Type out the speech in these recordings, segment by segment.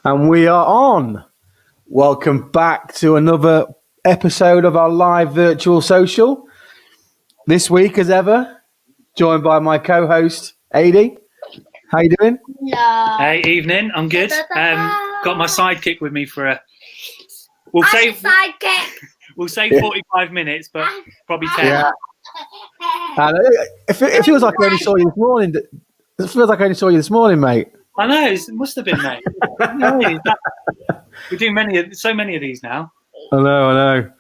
And we are on. Welcome back to another episode of our live virtual social. This week, as ever, joined by my co-host, Ady. How you doing? Hey, evening. I'm good. Got my sidekick with me for a... We'll say 45 minutes, but probably 10. Yeah. And it feels like I only saw you this morning. It feels like I only saw you this morning, mate. I know. It must have been, mate. We do so many of these now. I know.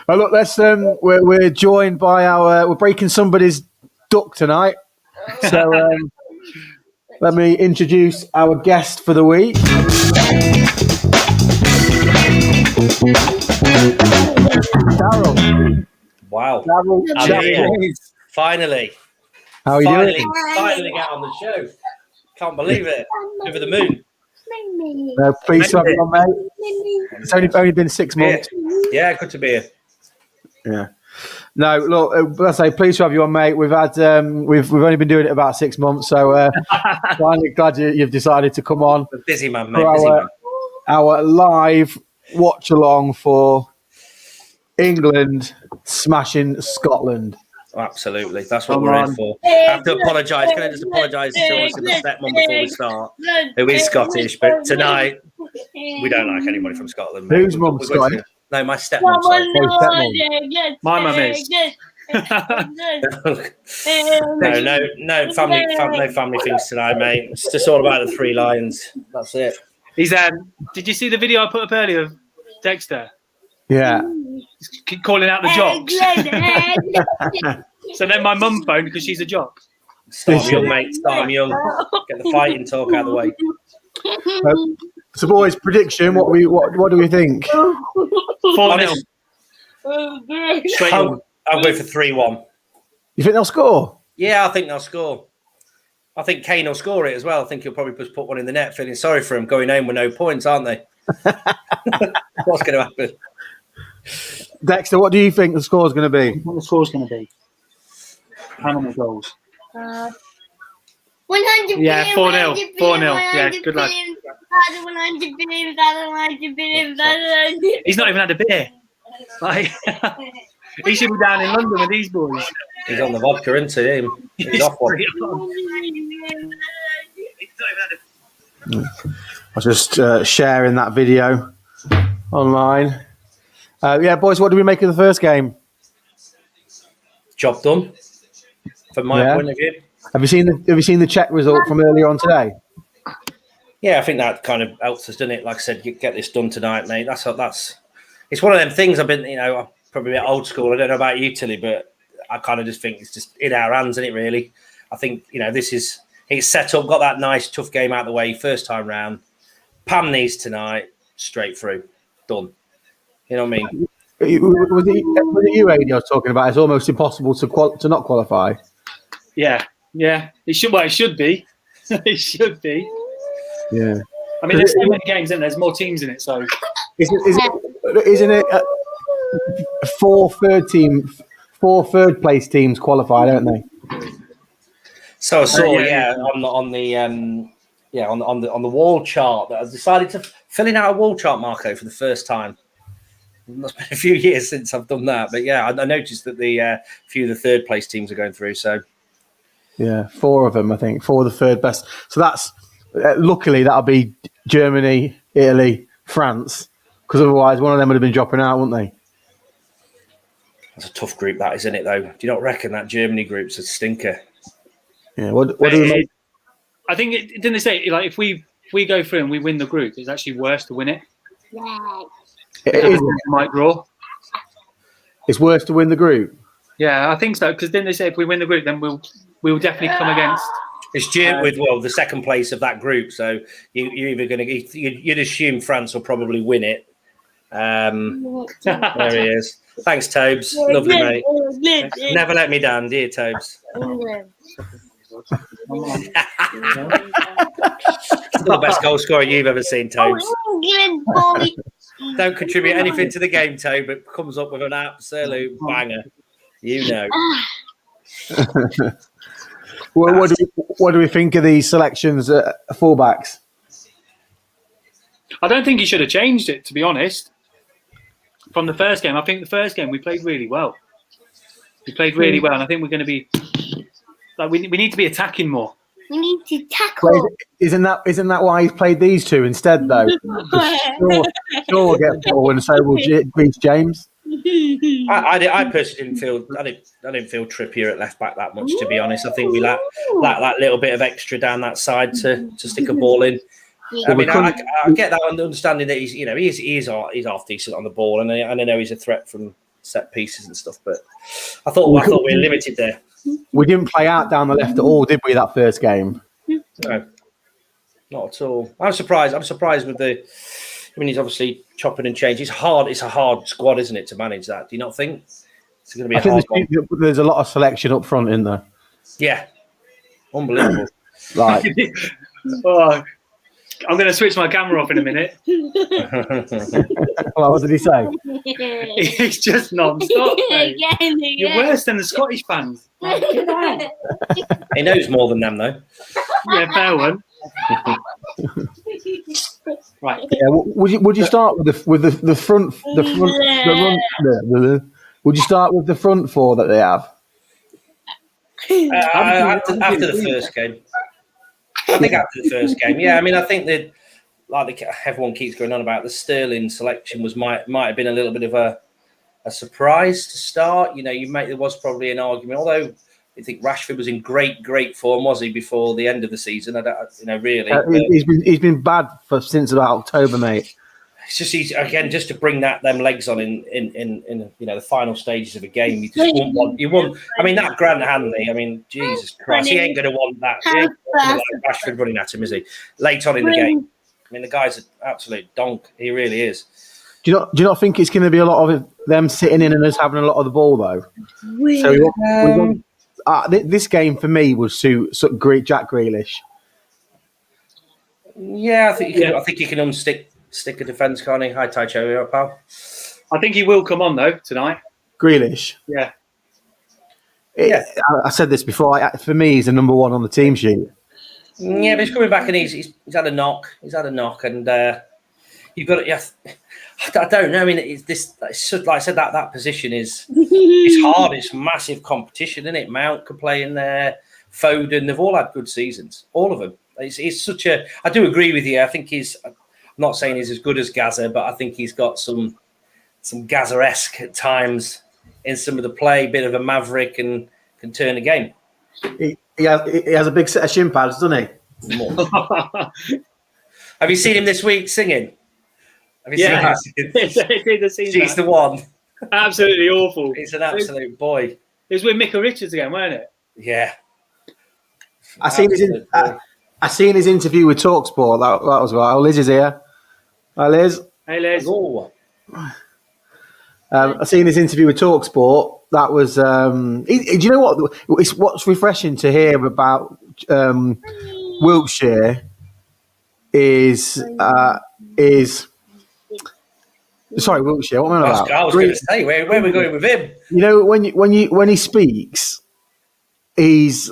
Oh, look, let's. We're joined by we're breaking somebody's duck tonight. So let me introduce our guest for the week. Daryl. Wow. Daryl Chappell. Finally. How are you doing? Finally get on the show. Can't believe it. Over the moon. Pleased to have you on, mate. It's only been 6 months. Yeah, good to be here. Yeah. No, look, let's say pleased to have you on, mate. We've had we've only been doing it about 6 months, so finally glad you've decided to come on. Busy man, mate. Busy man. Our live watch along for England smashing Scotland. Absolutely, that's what we're in for. I have to apologise. Can I just apologise to obviously the stepmom before we start, who is Scottish, but tonight we don't like anybody from Scotland. Mate. Whose mum's Scottish? No, my stepmom. My mum is. No family things tonight, mate. It's just all about the three lions. That's it. He's Did you see the video I put up earlier of Dexter? Yeah. He's calling out the jocks. So then my mum phoned because she's a jock. Start young, mate. Start young. Get the fighting talk out of the way. So, boys, prediction. What do we think? 4-0. I'll go for 3-1. You think they'll score? Yeah, I think they'll score. I think Kane will score it as well. I think he'll probably just put one in the net, feeling sorry for him, going home with no points, aren't they? What's going to happen? Dexter, what do you think the score's going to be? What the score's going to be? How many goals? 100. Yeah, 4-0. 4-0. Yeah, good luck. He's not even had a beer. Like, he should be down in London with these boys. He's on the vodka, isn't he? He's off one. I was just sharing that video online. Yeah, boys, what do we make of the first game? Job done, from my point of view. Have you seen the Czech result from earlier on today? Yeah, I think that kind of helps us, doesn't it? Like I said, get this done tonight, mate. That's it's one of them things. I've been, I'm probably a bit old school. I don't know about you, Tilly, but I kind of just think it's just in our hands, isn't it? Really, I think it's set up, got that nice tough game out of the way first time round. Pam these tonight, straight through, done. You know what I mean? Was it you, Ady, I was talking about? It's almost impossible to not qualify. Yeah. It should be. It should be. Yeah. I mean, there's so many games, and there's more teams in it. So, isn't it four third place teams qualify, don't they? So I saw, on the wall chart that I decided to fill in out a wall chart, Marco, for the first time. It's been a few years since I've done that, but yeah, I noticed that the few of the third place teams are going through. So yeah, 4 of them, I think, 4 of the third best. So that's luckily that'll be Germany, Italy, France, because otherwise one of them would have been dropping out, wouldn't they? That's a tough group, that, isn't it? Though, do you not reckon that Germany group's a stinker? Yeah. What do we make? I think didn't they say like if we go through and we win the group, it's actually worse to win it. Yeah. It might draw. It's worse to win the group. Yeah, I think so. Because then they say if we win the group, then we'll definitely come against. It's due with the second place of that group. So you're either going to you'd assume France will probably win it. There he is. Thanks, Tobes. Lovely, mate. Never let me down, dear Tobes. The best goal scorer you've ever seen, Tobes. Don't contribute anything to the game, Tobe, but comes up with an absolute banger. You know. Well, what do we think of these selections at fullbacks? I don't think he should have changed it, to be honest. From the first game, I think the first game we played really well. We played really well, and I think we're going to be like we need to be attacking more. We need to tackle. Isn't that why he's played these two instead, though? Sure will get ball, and so will Reece James. I personally didn't feel Trippier at left back that much, to be honest. I think we lack that little bit of extra down that side to stick a ball in. I mean, I get that understanding that he's half decent on the ball, and I know he's a threat from set pieces and stuff. But I thought we were limited there. We didn't play out down the left at all, did we? That first game? No, not at all. I'm surprised. With the. I mean, he's obviously chopping and changing. It's a hard squad, isn't it, to manage that? Do you not think it's going to be a hard one? There's a lot of selection up front in there. Yeah, unbelievable. Right. I'm going to switch my camera off in a minute. Well, what did he say? He's just non-stop, mate. You're worse than the Scottish fans. He knows more than them, though. Yeah, fair one. Right. Yeah, would you start with the front? Would you start with the front four that they have? After the first game. I think after the first game, yeah. I mean, I think that everyone keeps going on about the Sterling selection might have been a little bit of a surprise to start. There was probably an argument, although I think Rashford was in great form, was he, before the end of the season? Really. He's been bad since about October, mate. It's just to bring them legs on in the final stages of a game. You want. I mean, that Grant Hanley. I mean, Jesus Christ, he ain't going to want that. He ain't gonna like Rashford running at him, is he? Late on in the game. I mean, the guy's an absolute donk. He really is. Do you not think it's going to be a lot of them sitting in and us having a lot of the ball though? This game for me would suit Jack Grealish. Yeah, I think you can unstick a defence, can't he? Hi, Taicho, pal. I think he will come on though tonight. Grealish. Yeah. I said this before. For me, he's the number one on the team sheet. Yeah, but he's coming back and he's had a knock. And you've got it. Yeah, I don't know. I mean, it's like I said, that position is it's hard. It's massive competition, isn't it? Mount could play in there. Foden, they've all had good seasons, all of them. It's such a. I do agree with you. I think I'm not saying he's as good as Gaza, but I think he's got some Gaza-esque at times in some of the play. Bit of a maverick and can turn a game. He has a big set of shin pads, doesn't he? Have you seen him this week singing? Have you seen him? She's the one. Absolutely awful. He's an absolute boy. It was with Micah Richards again, weren't it? Yeah. I seen his interview with Talksport. That was right. Liz is here. Hi, Liz. Hey, Liz. I seen his interview with Talksport. That was. Do you know what? What's refreshing to hear about Wiltshire is. Sorry, Wiltshire. What am I about? I was going to say where are we going with him? You know, when he speaks, he's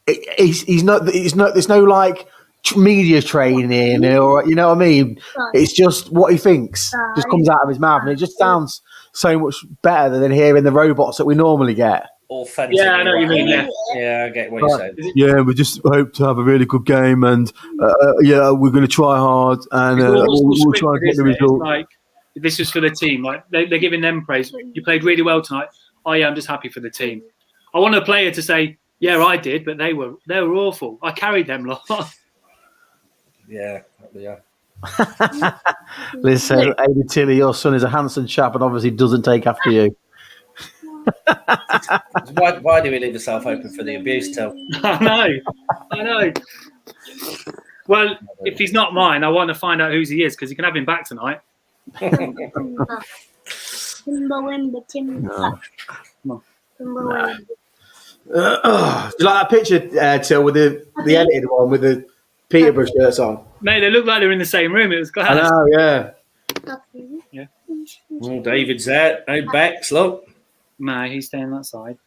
not. There's no like media training or you know what I mean. It's just what he thinks just comes out of his mouth, and it just sounds so much better than hearing the robots that we normally get. Authentic. Yeah, I know what you mean. Yeah, I get what you're saying. Yeah, we just hope to have a really good game, and we're going to try hard, and we'll try and get the result. Like, this is for the team. Like they're giving them praise. You played really well tonight. Oh yeah, I'm just happy for the team. I want a player to say, yeah, I did, but they were awful. I carried them lot. Yeah. Liz says, Ady Tilly, your son is a handsome chap and obviously doesn't take after you. Why do we leave ourselves open for the abuse, Till? I know. Well, if he's not mine, I want to find out whose he is because you can have him back tonight. Timber. Do you like that picture, Till, with the edited one with the Peterborough shirts on? Mate, they look like they're in the same room. It was class. I know, yeah. Yeah. Well, David's there. No Bex, look. No, he's staying that side.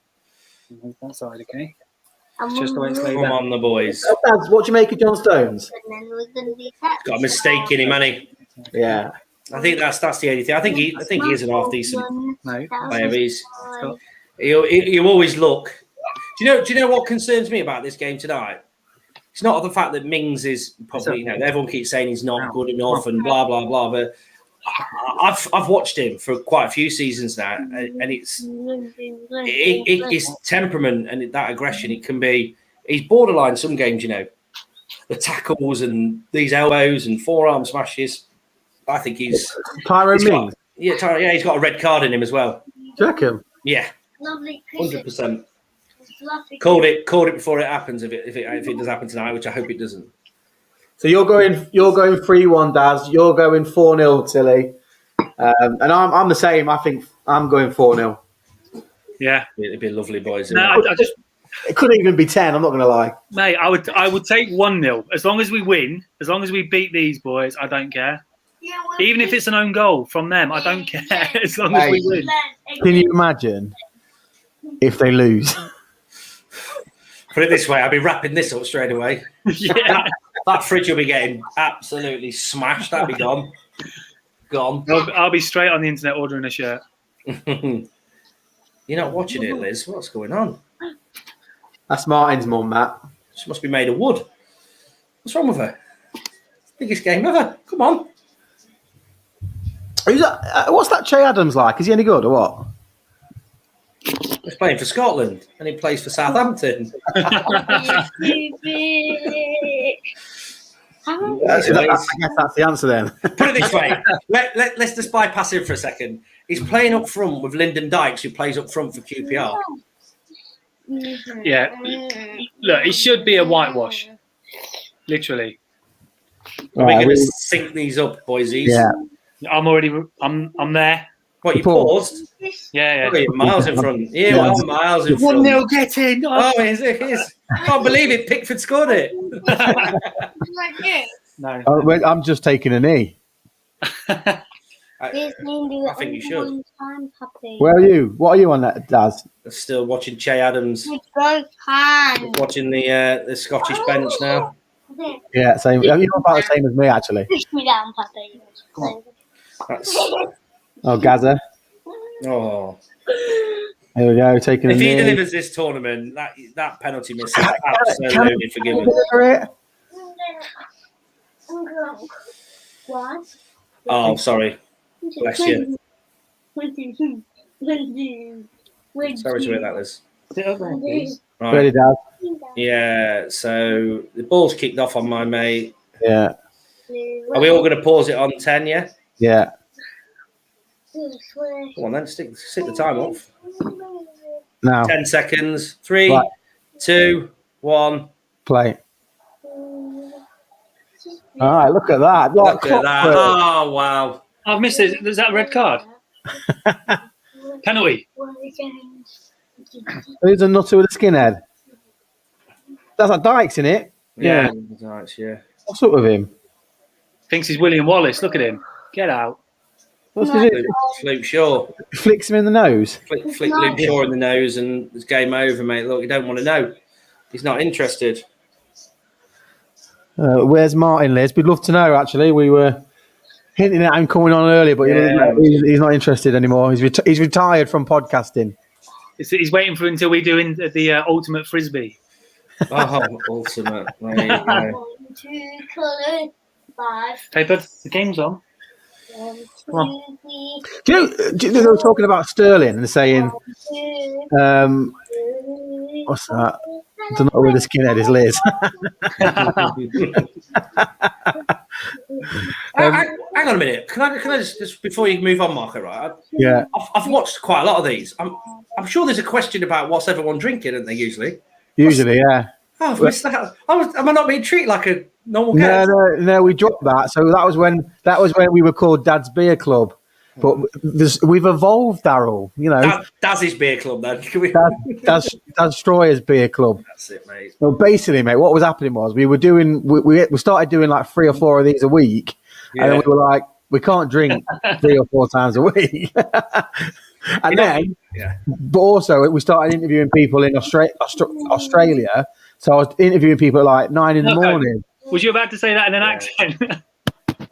That side, okay. It's just the way it's laid Come out. on, the boys. Daz, what do you make of John Stones? And then we're gonna be attacked. Got a mistake in him, hasn't he? Yeah. I think that's the only thing. I think he is an half decent No. player. You always look. Do you know what concerns me about this game tonight? It's not the fact that Mings is probably, everyone keeps saying he's not good enough and blah blah blah. But I've watched him for quite a few seasons now, and it's his temperament and that aggression. It can be. He's borderline some games, the tackles and these elbows and forearm smashes. I think he's Tyrone Mings. He's got a red card in him as well. Do you reckon? Yeah, Lovely 100%. Called it before it happens. If it does happen tonight, which I hope it doesn't. So you're going 3-1, Daz. You're going 4-0, Tilly. And I'm the same. I think I'm going 4-0. Yeah. It'd be lovely, boys. No, I just, It couldn't even be 10. I'm not going to lie. mate, I would take 1-0 as long as we win, as long as we beat these boys. I don't care. Even if it's an own goal from them, I don't care as long as we win. Can you imagine if they lose? Put it this way, I'll be wrapping this up straight away. Yeah. That fridge will be getting absolutely smashed. That'll be gone. Gone. I'll be straight on the internet ordering a shirt. You're not watching it, Liz. What's going on? That's Martin's mum, Matt. She must be made of wood. What's wrong with her? Biggest game ever. Come on. Who's that? What's that Che Adams like? Is he any good or what? He's playing for Scotland and he plays for Southampton. I guess that's the answer then. Put it this way. Let's just bypass him for a second. He's playing up front with Lyndon Dykes, who plays up front for QPR. Yeah. Look, it should be a whitewash. Literally. Are we going to sync these up, boysies? Yeah. I'm there. What, you paused? Yeah. Oh, you're miles in front. You are miles in front. 1-0 get in. Oh, it is. Can't believe it. Pickford scored it. No. I'm just taking a knee. I think you should. Where are you? What are you on that, Daz? Still watching Che Adams. Watching the Scottish bench now. Yeah, same. You're about the same as me, actually. Push me down, Pappy. That's, Oh, Gaza. oh. Here we go, taking a If knee. he delivers this tournament, that penalty miss is absolutely forgiven. What? Oh, sorry. Bless you. Sorry to hear that, Liz. Right. Ready, Daz? Yeah, so the ball's kicked off on my mate. Yeah. Are we all going to pause it on 10, yeah? Yeah. Come on then, stick the time off. Now, 10 seconds. 3, Right. 2, 1. play. All right, look at that. Look at that. Oh, wow. I've missed it. Is that a red card? Penalty. Who's a nutter with a skinhead? That's like Dykes, in it? Yeah. Nice, yeah. What's up with him? Thinks he's William Wallace. Look at him. Get out. What's he do? Luke Shaw. Flicks him in the nose. Flick Luke Shaw in the nose and it's game over, mate. Look, you don't want to know. He's not interested. Where's Martin, Liz? We'd love to know, actually. We were hinting at him coming on earlier, but he's not interested anymore. He's retired from podcasting. He's waiting for until we do the ultimate frisbee. Oh, ultimate. There you go. 1, 2, colour, 5. Paper, the game's on. 1, 2, Come on. 3, Do you know they were talking about Sterling and saying, 2, what's that? I don't know where the skinhead is, Liz. Hang on a minute. Can I just before you move on, Marco? Right? Yeah. I've watched quite a lot of these. I'm sure there's a question about what's everyone drinking, isn't there? Usually, yeah. Oh, I've missed that. Am I not being treated like a normal guest? No, we dropped that. So that was when we were called Dad's Beer Club. But we've evolved, Daryl. You know, Daz's Beer Club. Then Daz Stroyer's Beer Club. That's it, mate. Well, basically, mate, what was happening was we started doing like 3 or 4 of these a week, and then we were like, we can't drink 3 or 4 times a week. And then, yeah. but also, we started interviewing people in Australia. So I was interviewing people at like 9 in the Okay. morning. Was you about to say that in an accent? Are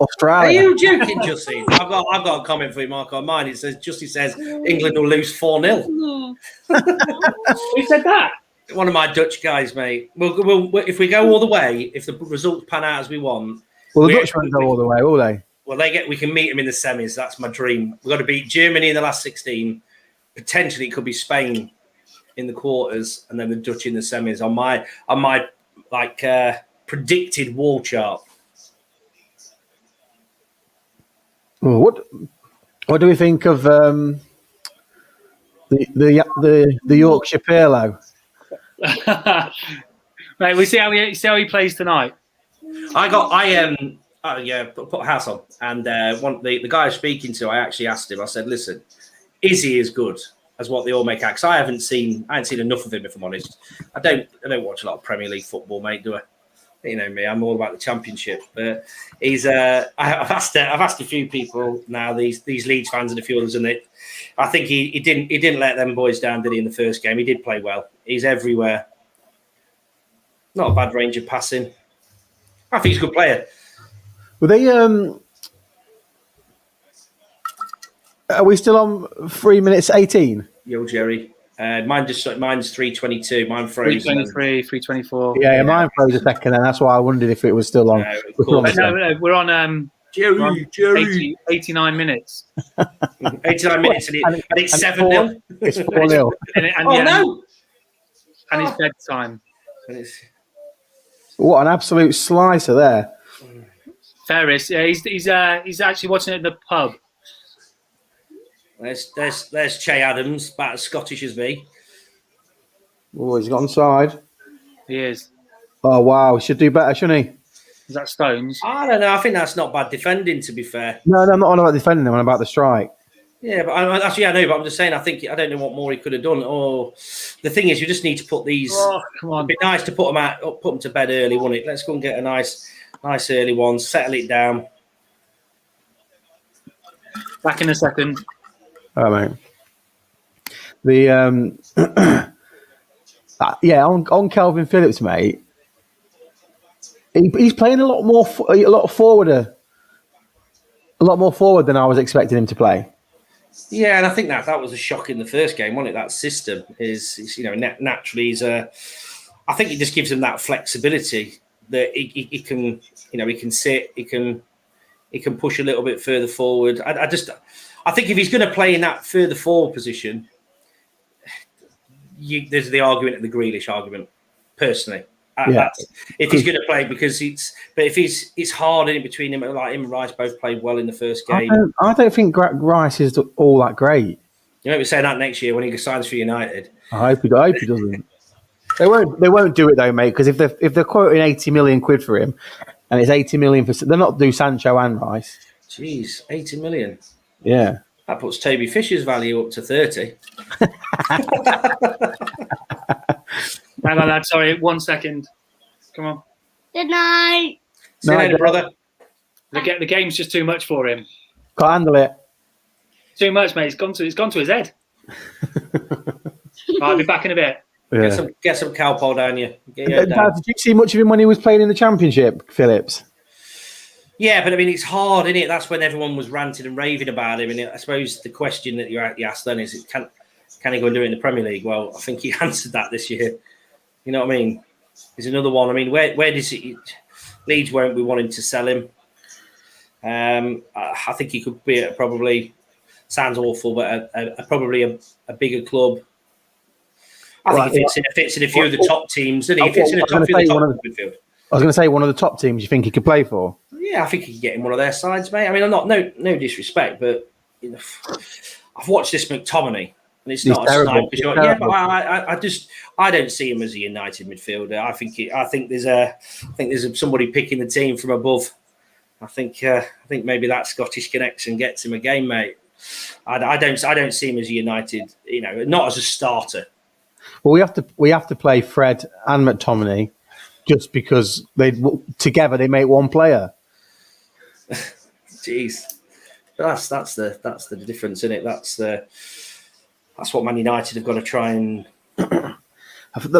Australia. you joking, Jussie? I've got a comment for you, Mark, on mine. It says Jussie says England will lose 4-0. Who said that? One of my Dutch guys, mate. We'll if we go all the way, if the results pan out as we want. Well, the Dutch won't go all the way, will they? Well, we can meet them in the semis. That's my dream. We've got to beat Germany in the last 16. Potentially, it could be Spain in the quarters, and then the Dutch in the semis. On my predicted wall chart. Well, what do we think of the Yorkshire Pirlo? Mate, we see how he plays tonight. Put a house on, and the guy I was speaking to, I actually asked him. I said, "Listen, is he as good as what they all make out?" Because I haven't seen enough of him, if I'm honest. I don't watch a lot of Premier League football, mate. Do I? You know me, I'm all about the Championship. But he's I've asked a few people now, these Leeds fans and a few others, and I think he didn't let them boys down, did he? In the first game, he did play well. He's everywhere. Not a bad range of passing. I think he's a good player. Were they? Are we still on 3 minutes 18? Yo, Jerry. Mine's 3:22. Mine froze. 3:23, 3:24. Yeah, mine froze a second, and that's why I wondered if it was still on. No, of course. No, we're on Jerry. 89 minutes. 89 minutes, and it's 7-0. It's 4-0. No! And it's bedtime. What an absolute slicer there. Ferris, yeah, he's actually watching it in the pub. There's Che Adams, about as Scottish as me. Oh, he's got onside. He is. Oh, wow. He should do better, shouldn't he? Is that Stones? I don't know. I think that's not bad defending, to be fair. No, I'm not on about defending him. I'm about the strike. Yeah, but I know. But I'm just saying. I don't know what more he could have done. Or the thing is, you just need to put these. Oh, come on! It'd be nice to put them to bed early, wouldn't it? Let's go and get a nice early one. Settle it down. Back in a second. Oh, mate. The on Calvin Phillips, mate. He's playing a lot more forward than I was expecting him to play. Yeah, and I think that was a shock in the first game, wasn't it? That system is naturally he's I think it just gives him that flexibility that he can he can sit, he can push a little bit further forward. I think if he's going to play in that further forward position, there's the argument of the Grealish argument, personally. If he's going to play, because it's hard in between him. Like him and Rice both played well in the first game. I don't think Rice is all that great. You might be saying that next year when he signs for United. I hope he doesn't. They won't do it though, mate. Because if they're quoting 80 million quid for him, and it's 80 million for, they're not do Sancho and Rice. Jeez, 80 million. Yeah, that puts Toby Fisher's value up to 30. Hang on, lad. Sorry, 1 second. Come on. Good night. See you later, brother. The game's just too much for him. Can't handle it. Too much, mate. It's gone to his head. I'll be back in a bit. Yeah. Get some Calpol down you. Did you see much of him when he was playing in the Championship, Phillips? Yeah, but I mean, it's hard, isn't it? That's when everyone was ranting and raving about him. And I suppose the question that you asked then is, can he go and do it in the Premier League? Well, I think he answered that this year. You know what I mean? There's another one. I mean, where does it? Leeds won't be wanting to sell him. I think he could be probably, sounds awful, but probably a bigger club. I think he fits in a few of the top teams, doesn't he? He fits in a top midfield. I was going to say one of the top teams you think he could play for? Yeah, I think he could get in one of their sides, mate. I mean, I'm not no disrespect, but I've watched this McTominay, and it's not a snipe. Yeah, but I don't see him as a United midfielder. I think there's somebody picking the team from above. I think maybe that Scottish connection gets him a game, mate. I don't see him as a United, not as a starter. Well, we have to play Fred and McTominay just because together they make one player. Jeez, that's the difference, isn't it? That's what Man United have got to try and.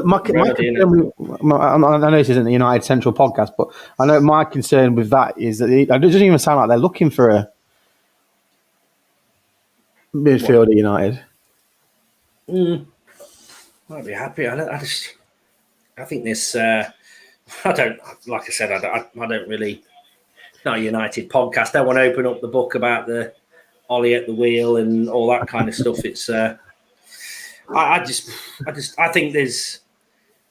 My concern I know this isn't a United Central podcast, but I know my concern with that is that it doesn't even sound like they're looking for a midfielder at United. Might be happy. I think this. I don't. Like I said, I don't really. Not a United podcast. I don't want to open up the book about the Ollie at the wheel and all that kind of stuff. It's. I think there's.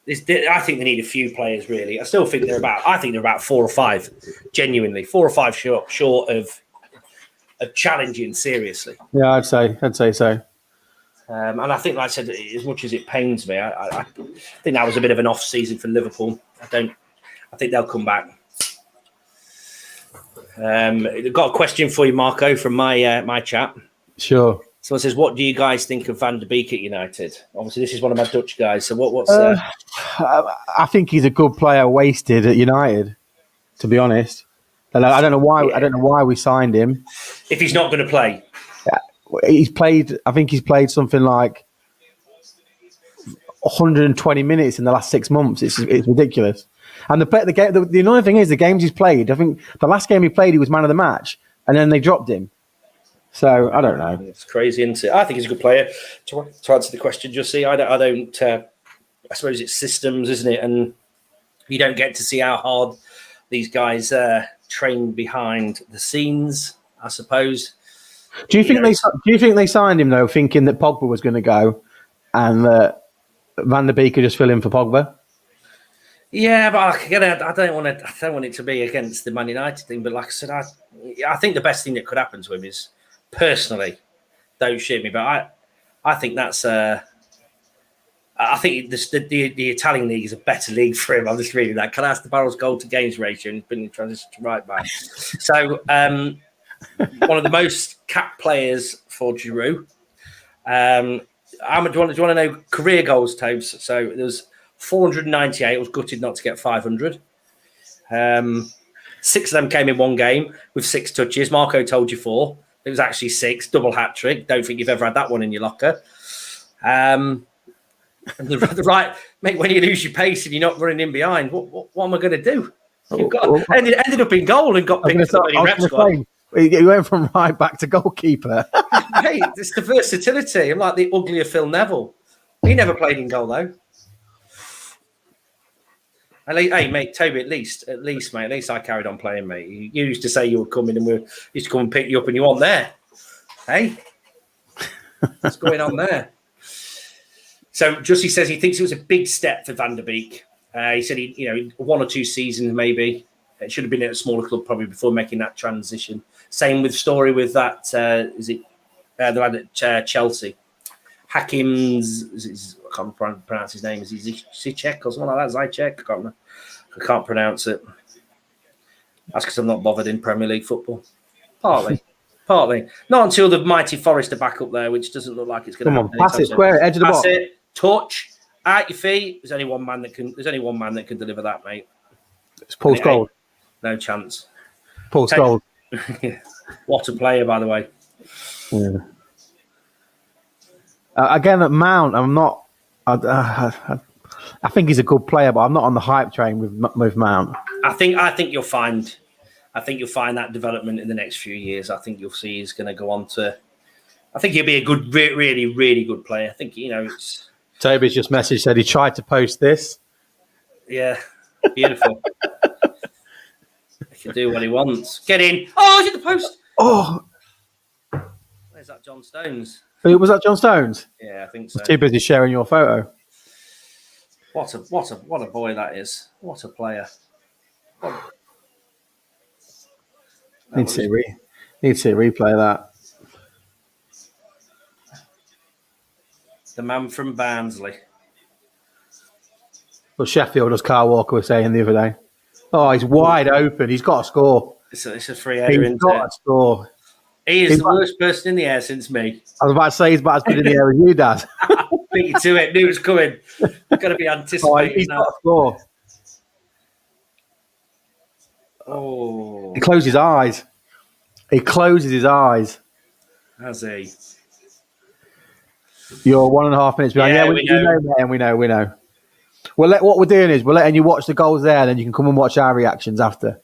I think they need a few players really. I still think they're about. I think they're about 4 or 5, genuinely 4 or 5 short of challenging seriously. Yeah, I'd say so. And I think, like I said, as much as it pains me, I think that was a bit of an off season for Liverpool. I think they'll come back. I've got a question for you, Marco, from my chat. Sure. Someone says, "What do you guys think of Van der Beek at United?" Obviously, this is one of my Dutch guys. So, what's? I think he's a good player wasted at United. To be honest, and I don't know why. Yeah. I don't know why we signed him. If he's not going to play, he's played. I think he's played something like 120 minutes in the last 6 months. It's ridiculous. And the annoying thing is the games he's played. I think the last game he played, he was man of the match, and then they dropped him. So I don't know. It's crazy, isn't it? I think he's a good player. To answer the question, Jussie, I don't. I suppose it's systems, isn't it? And you don't get to see how hard these guys train behind the scenes. I suppose. Do you think they signed him though, thinking that Pogba was going to go, and Van der Beek could just fill in for Pogba? Yeah, but again, I don't want it to be against the Man United thing. But like I said, I think the best thing that could happen to him is, personally, don't shoot me, but I think that's I think the Italian league is a better league for him. I'm just reading that. Can I ask the Barrel's goal to gains ratio and he's been in transition to right back? So one of the most capped players for Giroud. How much do you want to know career goals, Tobes? So there was 498. I was gutted not to get 500. 6 of them came in one game with 6 touches. Marco told you 4. It was actually 6, double hat trick. Don't think you've ever had that one in your locker. And the right, mate, when you lose your pace and you're not running in behind, what am I going to do? Ended up in goal and got picked for the rep squad. He went from right back to goalkeeper. Hey, it's the versatility. I'm like the uglier Phil Neville. He never played in goal though. Hey, mate, Toby, at least, mate. At least I carried on playing, mate. You used to say you would come in and we used to come and pick you up and you weren't there. Hey? What's going on there? So, Jussie says he thinks it was a big step for Van der Beek. He said, 1 or 2 seasons maybe. It should have been at a smaller club probably before making that transition. Same with story with that, the lad at Chelsea. Hakim's, I can't pronounce his name. Is he Zicek or something like that? Zychek? I can't pronounce it. That's because I'm not bothered in Premier League football. Partly. Not until the mighty Forest are back up there, which doesn't look like it's going to happen. Pass it, square, edge of the box. That's it. Touch, at your feet. There's only one man that can deliver that, mate. It's Paul Scholes. No chance. Paul Scholes. What a player, by the way. Yeah. Again, at Mount, I'm not. I think he's a good player, but I'm not on the hype train with Mount. I think you'll find. I think you'll find that development in the next few years. I think you'll see he's going to go on to. I think he'll be a good, really, really good player. I think it's. Toby's just messaged said he tried to post this. Yeah, beautiful. He can do what he wants. Get in. Oh, he's at the post. Oh, where's that? John Stones. Was that John Stones? Yeah, I think so. I was too busy sharing your photo. What a boy that is. What a player. Need to see a replay of that. The man from Barnsley. Well, Sheffield, as Carl Walker was saying the other day. Oh, he's wide open. He's got to score. It's a free header. He's got to score. He is the worst person in the air since me. I was about to say he's about as good in the air as you, Dad. Beat you to it. Knew it was coming. Got to be anticipating. He's got to score. Oh. He closes his eyes. He closes his eyes. Has he? You're 1.5 minutes behind. Yeah, Yeah, we know, mate, and we know. What we're doing is we're letting you watch the goals there, then you can come and watch our reactions after.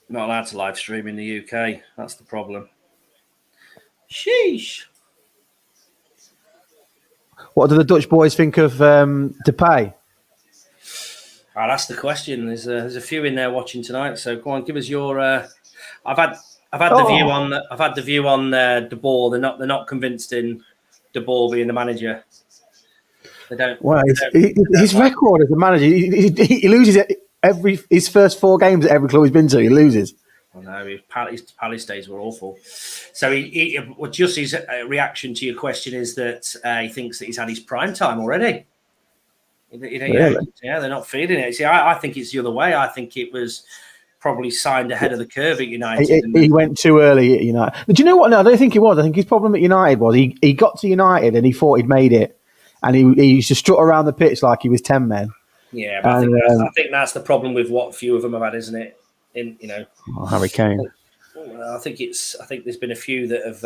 Not allowed to live stream in the UK. That's the problem. Sheesh. What do the Dutch boys think of Depay? Oh, that's the question. There's a few in there watching tonight. So go on, give us your. I've had the view on. I've had the view on De Boer. They're not convinced in De Boer being the manager. They don't. Well, his record as a manager, he loses his first 4 games at every club he's been to. He loses. I know his Palace days were awful. So just his reaction to your question is that he thinks that he's had his prime time already. Really? Yeah, they're not feeling it. See, I think it's the other way. I think it was probably signed ahead of the curve at United. He went too early at United. But do you know what? No, I don't think it was. I think his problem at United was he got to United and he thought he'd made it. And he used to strut around the pitch like he was 10 men. Yeah, but I think that's the problem with what few of them have had, isn't it? Harry Kane. I think there's been a few that have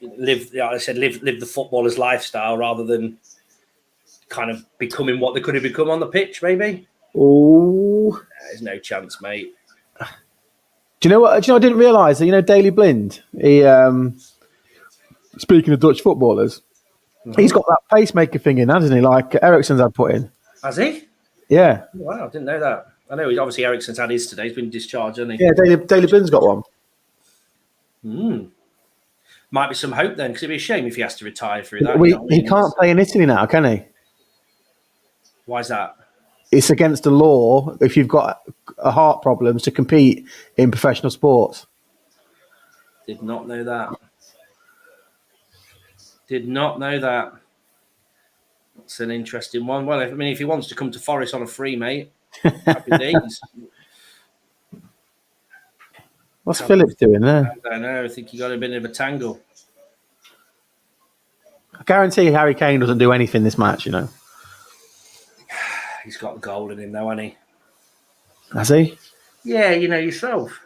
lived, like I said, lived the footballer's lifestyle rather than kind of becoming what they could have become on the pitch. Maybe. Oh, there's no chance, mate. Do you know what? I didn't realise that. Daley Blind. He speaking of Dutch footballers. He's got that pacemaker thing in, hasn't he? Like Eriksen's had put in. Has he? Yeah. Wow, I didn't know that. I know obviously Eriksen's had his today. He's been discharged, hasn't he? Yeah, Daley Blind's got one. Might be some hope then, because it'd be a shame if he has to retire through that. He can't play in Italy now, can he? Why is that? It's against the law if you've got a heart problems to compete in professional sports. Did not know that. Did not know that. That's an interesting one. Well, if he wants to come to Forest on a free, mate, happy days. What's Phillips doing there? I don't know. I think he got a bit of a tangle. I guarantee Harry Kane doesn't do anything this match, He's got the goal in him, though, hasn't he? Has he? Yeah, yourself.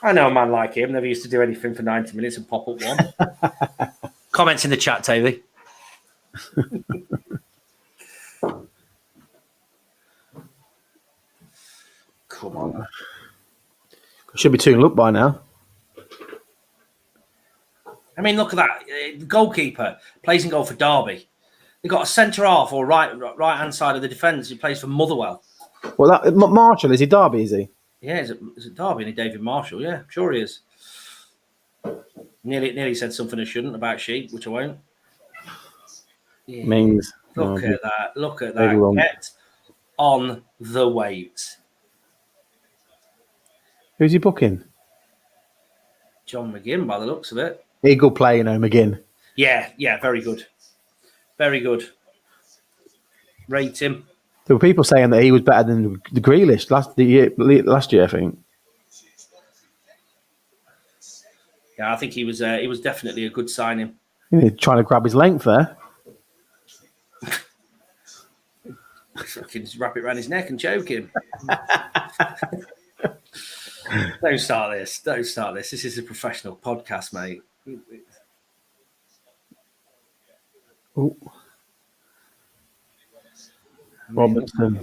I know a man like him. Never used to do anything for 90 minutes and pop up one. Comments in the chat, Tavy. Come on. Should be 2-0 up by now. I mean, look at that. The goalkeeper plays in goal for Derby. They've got a centre half or right-hand side of the defence who plays for Motherwell. Well, Marshall, is he Derby, is he? Yeah, is it Derby and David Marshall? Yeah, sure he is. Nearly said something I shouldn't about sheep, which I won't. Yeah. Mings. Look at that. Get on the weight. Who's he booking? John McGinn, by the looks of it. Eagle play, McGinn. Yeah, very good. Very good. Rate him. There were people saying that he was better than the Grealish last year, I think. Yeah, I think he was definitely a good signing. Trying to grab his length there. Fucking just wrap it around his neck and choke him. Don't start this. This is a professional podcast, mate. Ooh. Robertson.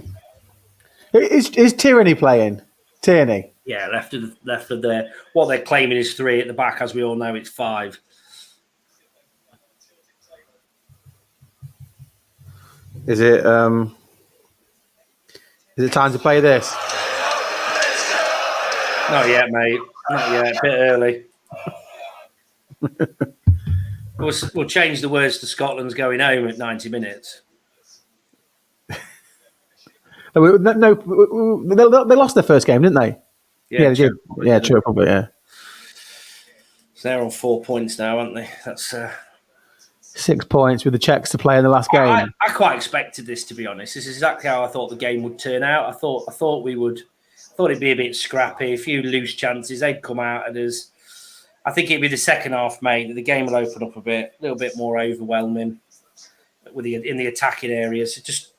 Is Tierney playing? Tierney? Yeah, left of the what they're claiming is 3 at the back. As we all know, it's 5. Is it time to play this? Not yet, mate. Not yet. A bit early. We'll change the words to Scotland's going home at 90 minutes. No, they lost their first game, didn't they? Yeah, they did. Yeah, true, probably, yeah. So they're on 4 points now, aren't they? That's 6 points with the Czechs to play in the last game. I quite expected this, to be honest. This is exactly how I thought the game would turn out. I thought it'd be a bit scrappy, a few loose chances. They'd come out at us. I think it'd be the second half, mate. The game will open up a little bit more overwhelming in the attacking areas. It'd just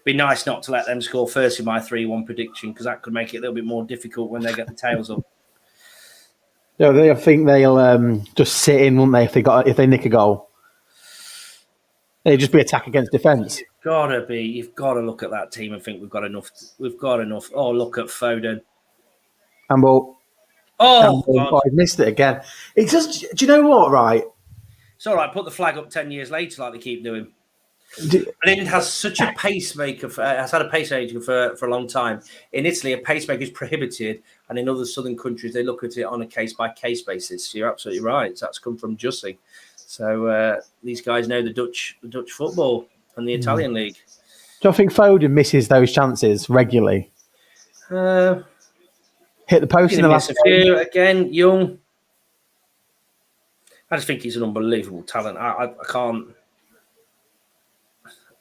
be nice not to let them score first in my 3-1 prediction, because that could make it a little bit more difficult when they get the tails up. I think they'll just sit in, won't they? If they nick a goal, they'd just be attack against defence. You've got to look at that team and think we've got enough. We've got enough. Oh, look at Foden. Campbell, Oh, God. I missed it again. It just. Do you know what? Right. It's all right. Put the flag up 10 years later, like they keep doing. Do, And it has such a pacemaker. Has had a pacemaker for a long time. In Italy, a pacemaker is prohibited, and in other southern countries, they look at it on a case by case basis. So you're absolutely right. That's come from Jussie. So these guys know the Dutch football and the Italian league. you think Foden misses those chances regularly? Hit the post in the last a few again. Young. I just think he's an unbelievable talent. I can't.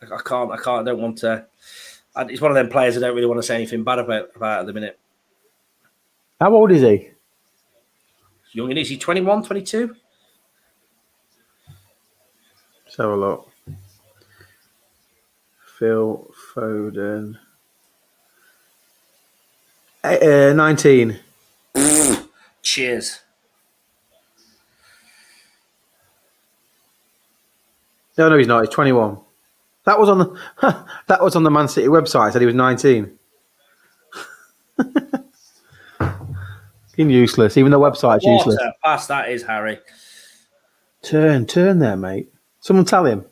I don't want to. He's one of them players I don't really want to say anything bad about at the minute. How old is he? Young, and is he 21, 22? Let's have a look. Phil Foden. 19. Cheers. No, he's not. He's 21. That was on the Man City website. It said he was 19. Useless. Even the website's useless. What a pass that is, Harry. Turn there, mate. Someone tell him.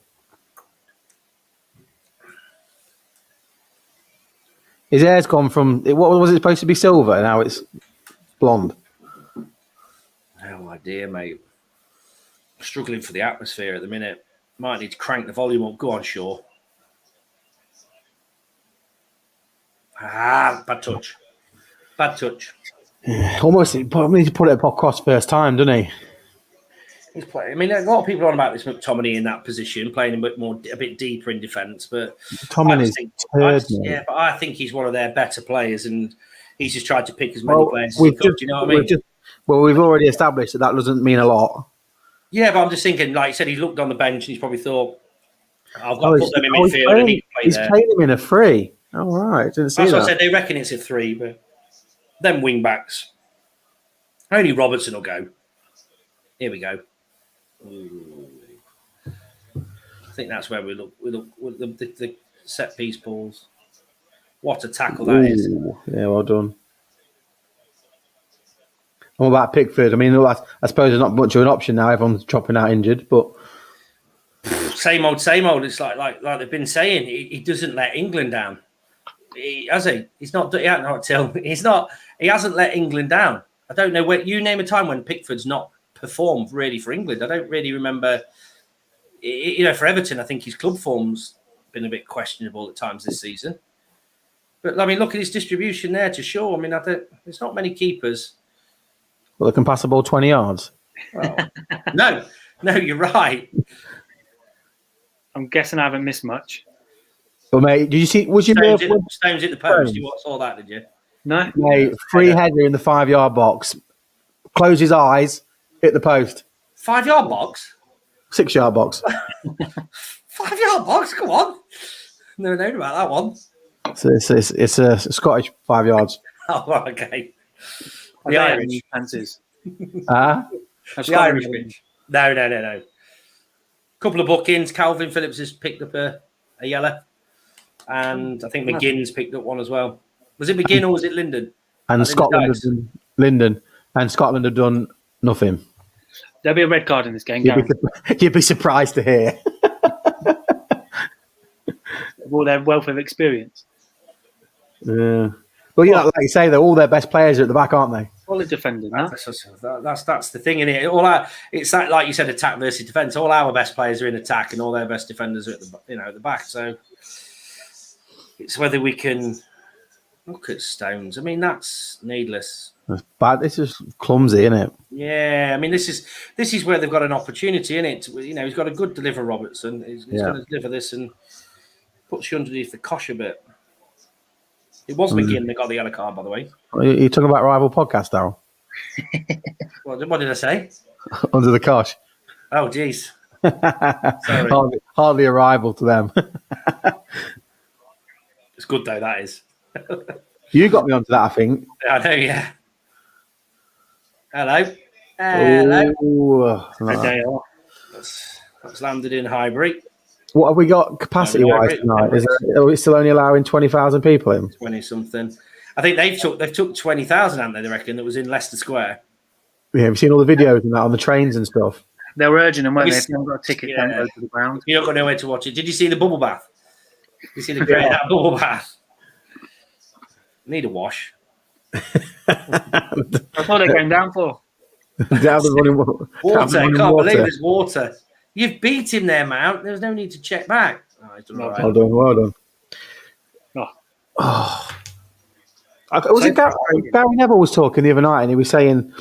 His hair's gone from what was it supposed to be silver, and now it's blonde. No idea, mate. Struggling for the atmosphere at the minute. Might need to crank the volume up. Go on, Shaw. Bad touch. Bad touch. Almost needs to put it across first time, doesn't he? He's playing. I mean, a lot of people are on about this McTominay in that position, playing a bit deeper in defence. But McTominay's but I think he's one of their better players, and he's just tried to pick as many players as he could. Do you know what I mean? We've already established that doesn't mean a lot. Yeah, but I'm just thinking, like you said, he's looked on the bench and he's probably thought, I've got to put them in midfield and he can play he's there. played him in a free. Oh, right. Didn't see That's that. what I said. They reckon it's a 3, but them wing backs. Only Robertson will go. Here we go. Ooh. I think that's where we look with the set piece balls. What a tackle that is. Yeah, well done. What about Pickford? I mean, I suppose there's not much of an option now. Everyone's dropping out injured, but same old. It's like they've been saying. He doesn't let England down. Has he? He's not. Yeah, not till he's not. He hasn't let England down. I don't know where you name a time when Pickford's not performed really for England. I don't really remember. For Everton, I think his club form's been a bit questionable at times this season. But I mean, look at his distribution there to Shaw. I mean, there's not many keepers. Well, they can pass the ball 20 yards. Well, no, you're right. I'm guessing I haven't missed much. But mate, did you see? Was you Stones hit the post? You saw that, did you? No, mate. Free header in the 5-yard box. Close his eyes. Hit the post. 5-yard box. 6-yard box. 5-yard box. Come on. Never known about that one. So it's a Scottish 5 yards. Oh, okay. the Irish fancies. The Irish bitch. No. Couple of bookings. Calvin Phillips has picked up a yellow, and I think McGinn's picked up one as well. Was it McGinn or was it Linden? And Scotland have done Linden, and Scotland have done nothing. There'll be a red card in this game. You'd be surprised to hear. All their wealth of experience. Yeah. Well, like you say, all their best players are at the back, aren't they? Solid defending. That's the thing, isn't it? It's like you said, attack versus defence. All our best players are in attack, and all their best defenders are at the back. So it's whether we can look at Stones. I mean, that's needless. That's bad. This is clumsy, isn't it? Yeah, I mean, this is where they've got an opportunity in it. He's got a good deliver, Robertson. He's going to deliver this and puts you underneath the cosh a bit. It was McGinn that got the yellow card, by the way. You're talking about rival podcast, Daryl? What did I say? Under the cosh. Oh, jeez. Sorry. hardly a rival to them. It's good, though, that is. You got me onto that, I think. I know, yeah. Hello. Hello. Ooh, A right. day off. That's landed in Highbury. What have we got capacity-wise tonight? Are we still only allowing 20,000 people in? 20 something. I think they've took 20,000, haven't they reckon, that was in Leicester Square. Yeah, have you seen all the videos and that on the trains and stuff? They were urging them, weren't they? Have If you you haven't got a ticket, Yeah. don't go to the ground. You're not got nowhere to watch it. Did you see the bubble bath? Did you see the creating that bubble bath? Need a wash. That's what they came down for. Down the running Water. I can't believe there's water. You've beat him there, Mount. There's no need to check back. Oh, he's done all right. Well done, well done. Oh. Was it Gary Neville was talking the other night, and he was saying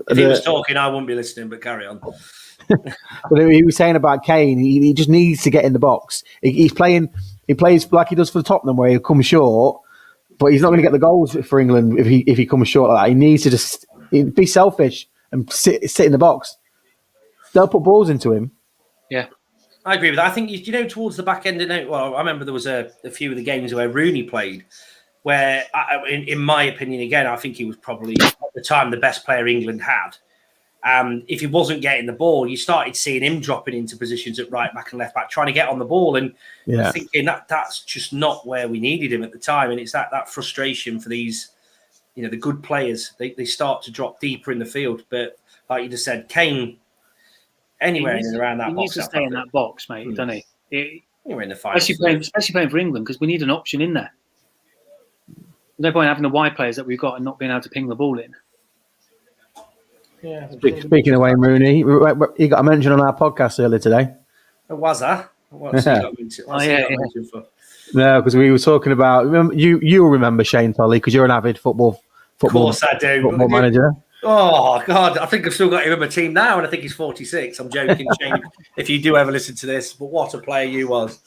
If he was talking, I wouldn't be listening, but carry on. but he was saying about Kane, he just needs to get in the box. He plays like he does for Tottenham, where he'll come short, but he's not going to get the goals for England if he comes short like that. He needs to just be selfish and sit in the box. They'll put balls into him. Yeah. I agree with that. I think, towards the back end, I remember there was a few of the games where Rooney played, where, in my opinion, again, I think he was probably, at the time, the best player England had. If he wasn't getting the ball, you started seeing him dropping into positions at right back and left back, trying to get on the ball, and thinking that's just not where we needed him at the time. And it's that frustration for these, the good players. They start to drop deeper in the field. But like you just said, Kane, anywhere in and around that box. He needs to stay in that box, mate, doesn't he? Anywhere in the final. Especially playing for England, because we need an option in there. There's no point having the wide players that we've got and not being able to ping the ball in. Yeah. Speaking of Wayne Rooney, he got a mention on our podcast earlier today. Was that? What's he got mentioned for? No, because we were talking about. You'll remember Shane Tolley because you're an avid football. Of course, I do. Football manager. Oh God, I think I've still got him in my team now, and I think he's 46. I'm joking, Shane. If you do ever listen to this, but what a player you was.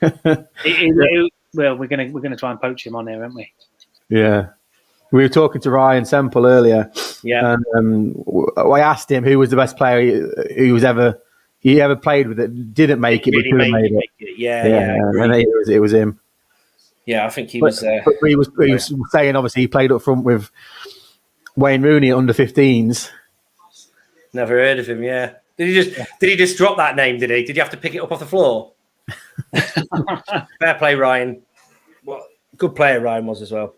Well, we're gonna try and poach him on there, aren't we? Yeah. We were talking to Ryan Semple earlier. Yeah. And I asked him who was the best player he ever played with it. Didn't make it, but could have made it. Yeah. And it was him. Yeah, I think he was. But he was saying obviously he played up front with Wayne Rooney at under 15s. Never heard of him. Yeah. Did he just drop that name? Did he? Did you have to pick it up off the floor? Fair play, Ryan. Well, good player Ryan was as well.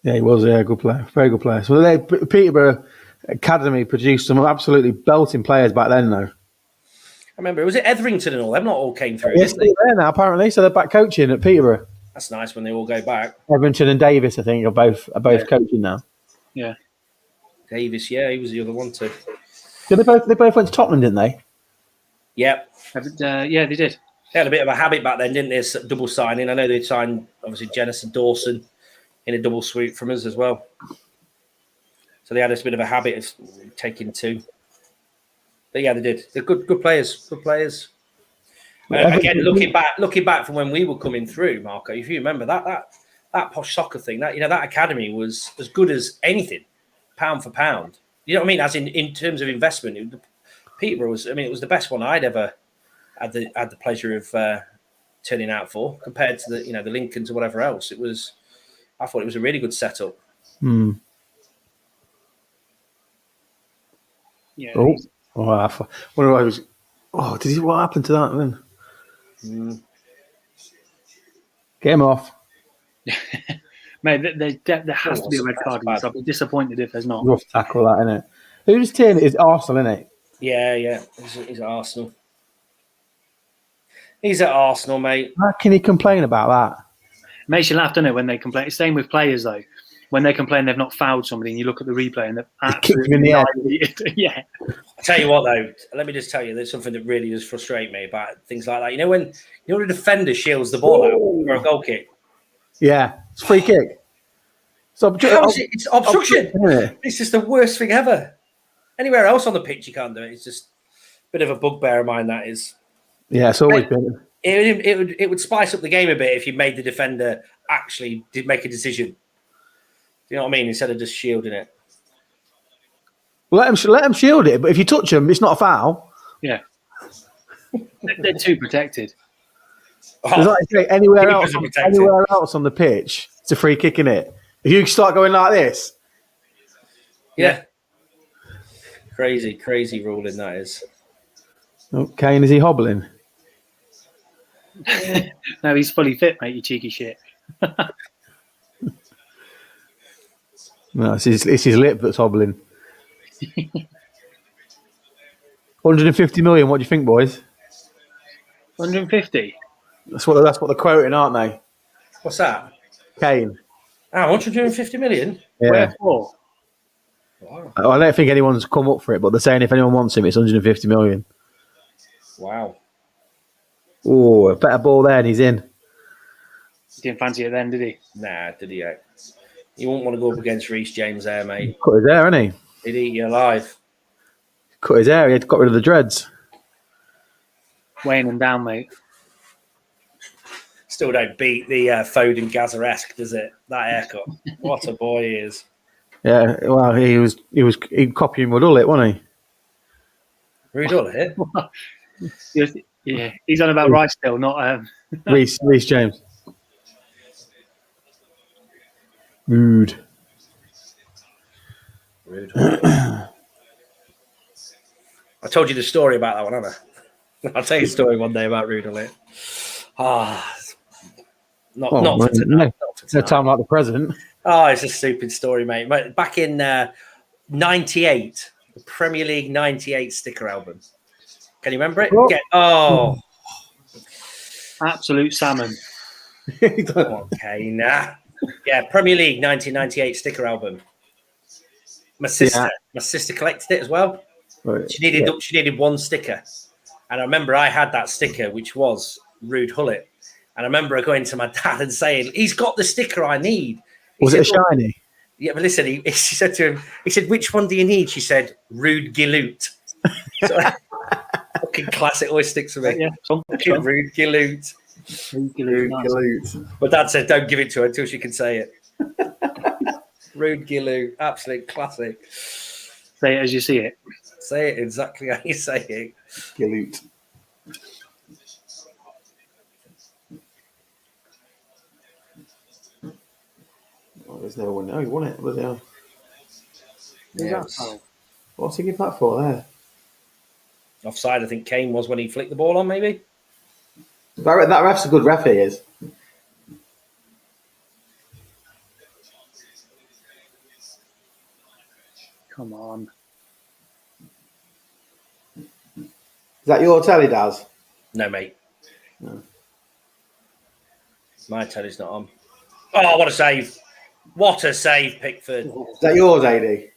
Yeah, he was. Yeah, good player, very good player. So Peterborough Academy produced some absolutely belting players back then, though. I remember, was it Etherington and all them? Not all came through. Yes, they're there now apparently. So they're back coaching at Peterborough. That's nice when they all go back. Etherington and Davis, I think, are both coaching now. Yeah. Davis, yeah, he was the other one too. So they both went to Tottenham, didn't they? Yep. Yeah, they did. They had a bit of a habit back then, didn't they? Double signing. I know they signed obviously Jennison Dawson in a double sweep from us as well. So they had a bit of a habit of taking two. But yeah, they did. They're good players. Good players. Again, looking back from when we were coming through, Marco, if you remember that posh soccer thing, that academy was as good as anything, pound for pound. You know what I mean? As in terms of investment, Peterborough was. I mean, it was the best one I'd ever had the pleasure of turning out for, compared to the Lincolns or whatever else. I thought it was a really good setup. Hmm. Yeah. What happened to that then? Get him off. Mate, there has to be a red card. I'll be disappointed if there's not. Rough tackle, that, isn't it? Who's team? It's Arsenal, isn't it? Yeah. He's at Arsenal. He's at Arsenal, mate. How can he complain about that? Makes you laugh, doesn't it, when they complain? Same with players, though. When they complain they've not fouled somebody, and you look at the replay and they've kicked him in the head. Yeah. I tell you what, though, let me just tell you, there's something that really does frustrate me about things like that. When the defender shields the ball out for a goal kick. Yeah, it's free kick. It's obstruction. It's just the worst thing ever. Anywhere else on the pitch, you can't do it. It's just a bit of a bugbear of mine, that is. Yeah, it's always been. It would spice up the game a bit if you made the defender actually did make a decision. Do you know what I mean? Instead of just shielding it. Let him shield it, but if you touch him, it's not a foul. Yeah. They're too protected. Anywhere else on the pitch, it's a free kick, in it. If you start going like this, yeah. Crazy ruling that is. Oh, Kane, is he hobbling? No, he's fully fit, mate. You cheeky shit. No, it's his lip that's hobbling. 150 million. What do you think, boys? 150. That's what they're quoting, aren't they? What's that? Kane. 150 million? Yeah. Where for? Wow. I don't think anyone's come up for it, but they're saying if anyone wants him, it's 150 million. Wow. Oh, a better ball there, and he's in. He didn't fancy it then, did he? Nah, did he? You wouldn't want to go up against Reece James there, mate. Cut his hair, hasn't he? He'd eat you alive. Cut his hair. He had got rid of the dreads. Weighing him down, mate. Still don't beat the Foden Gaza-esque, does it? That haircut. What a boy he is. Yeah, well, he was copying Woodullet, wasn't he? Rude all here. Yeah, he's on about Rice still, not Reece James. Rude. I told you the story about that one, haven't I? I'll tell you a story one day about Rude all here. Not for tonight. No time like the present. Oh, it's a stupid story, mate. Back in 98, the Premier League 98 sticker album. Can you remember it? absolute salmon. Okay, nah. Yeah, Premier League 1998 sticker album. My sister collected it as well. Right. She needed one sticker, and I remember I had that sticker, which was Rude Hullet. And I remember going to my dad and saying, "He's got the sticker I need." Was it a shiny? Yeah, but listen, she said to him, he said, "Which one do you need?" She said, "Rude Gilloot." So, fucking classic, always sticks with me. Yeah, Rude Gilloot. But Dad said, "Don't give it to her until she can say it." Rude Gilloot, absolute classic. Say it as you see it. Say it exactly how you say it. Gilloot. Oh, there's no one. Oh, he won it. Bloody hell. Yes. What's he give that for there? Offside, I think Kane was when he flicked the ball on, maybe. That ref's a good ref, he is. Come on. Is that your telly, Daz? No, mate. No. My telly's not on. Oh, what a save. What a save, Pickford. Is that yours, Ady?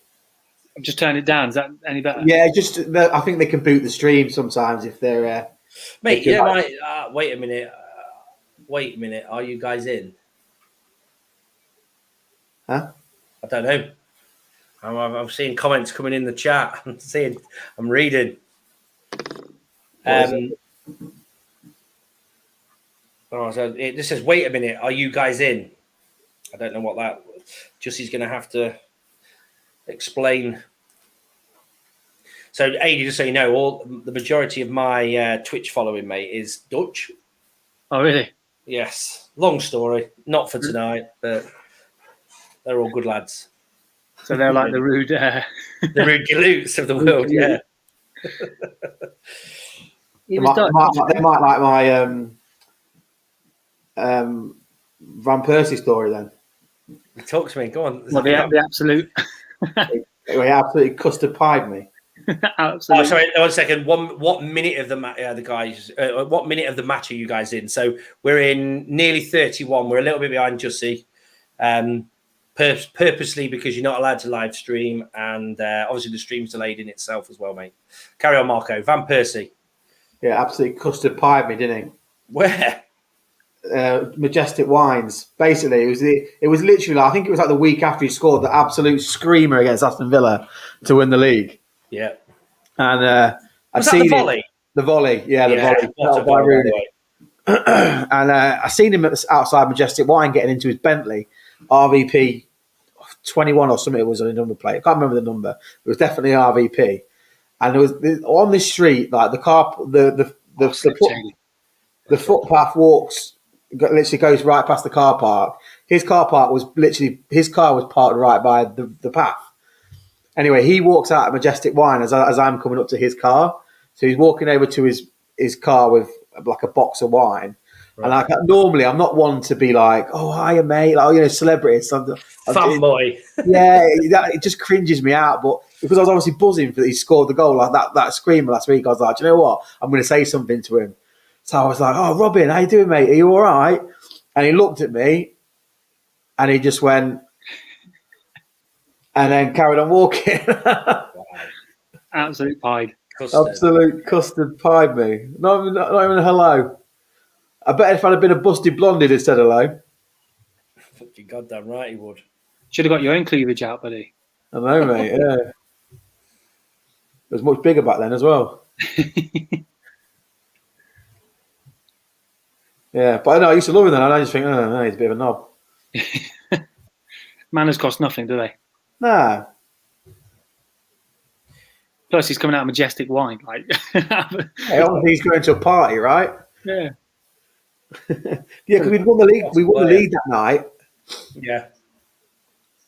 I've just turned it down. Is that any better? Yeah, I think they can boot the stream sometimes if they're... Mate, wait a minute. Wait a minute. Are you guys in? Huh? I don't know. I'm seeing comments coming in the chat. I'm reading. This says, "Wait a minute, are you guys in?" I don't know what that. Jussie's going to have to explain. So, Ady, just so you know, the majority of my Twitch following, mate, is Dutch. Oh, really? Yes. Long story. Not for tonight, but they're all good lads. So they're like the rude... The rude galoots of the world, yeah. They might like my Van Persie story then. Talk to me, go on. Well, the absolute... He absolutely custard pied me. Absolutely. Oh, sorry, 1 second. What minute of the what minute of the match are you guys in? So we're in nearly 31. We're a little bit behind Jussie. Purposely because you're not allowed to live stream, and obviously the stream's delayed in itself as well, mate. Carry on, Marco. Van Persie. Yeah, absolutely custard pied me, didn't he? Where? Majestic Wines. Basically, it was literally, I think it was like the week after he scored the absolute screamer against Aston Villa to win the league. Yeah. And Was that the volley? The volley, yeah, the volley. What a volley, Rooney. And I seen him outside Majestic Wine getting into his Bentley RVP 21 or something. It was on a number plate. I can't remember the number. It was definitely RVP. And there was on this street, like the footpath literally goes right past the car park. His car was parked right by the path. Anyway, he walks out of Majestic Wine as I'm coming up to his car. So he's walking over to his car with like a box of wine. Right. And normally I'm not one to be like, oh, hiya, mate, like, celebrities. Fanboy. Yeah, it just cringes me out. But because I was obviously buzzing that he scored the goal, like that screamer last week, I was like, do you know what? I'm going to say something to him. So I was like, oh, Robin, how you doing, mate? Are you all right? And he looked at me and he just went, and then carried on walking. Absolute pied. Absolute custard pied me. Not even a hello. I bet if I'd have been a busted blondie instead of hello. Fucking goddamn right he would. Should have got your own cleavage out, buddy. I know, mate. Yeah, it was much bigger back then as well. Yeah, but I know I used to love him then. And I just think, oh, no, he's a bit of a knob. Manners cost nothing, do they? Nah. Plus, he's coming out of Majestic Wine. Like, Hey, obviously he's going to a party, right? yeah. Yeah, because we won the league. We won the league that night. Yeah.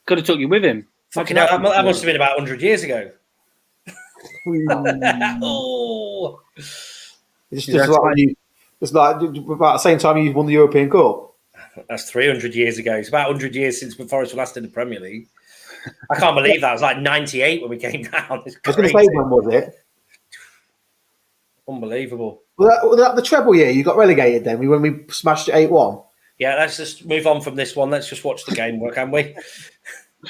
Could have took you with him. Fucking hell, that must have been about 100 years ago. Oh. It's like about the same time you won the European Cup. That's 300 years ago. It's about 100 years since Forest were last in the Premier League. I can't believe that. It was like 98 when we came down. It's I was going to say, when was it? Unbelievable. Was that the treble year you got relegated then? When we smashed it 8-1? Yeah, let's just move on from this one. Let's just watch the game, can we?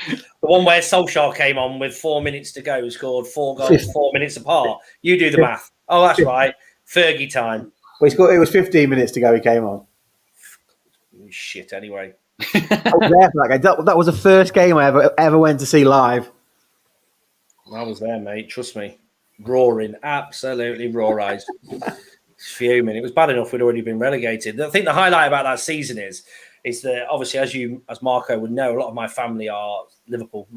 The one where Solskjaer came on with 4 minutes to go, scored 4 goals 4 minutes apart. You do the math. Oh, that's right. Fergie time. Well, it was 15 minutes to go. He came on. Shit. Anyway, I was there for that game. That was the first game I ever went to see live. I was there, mate. Trust me. Roaring, absolutely raw-eyed. Fuming. It was bad enough we'd already been relegated. I think the highlight about that season is that obviously, as Marco would know, a lot of my family are Liverpool.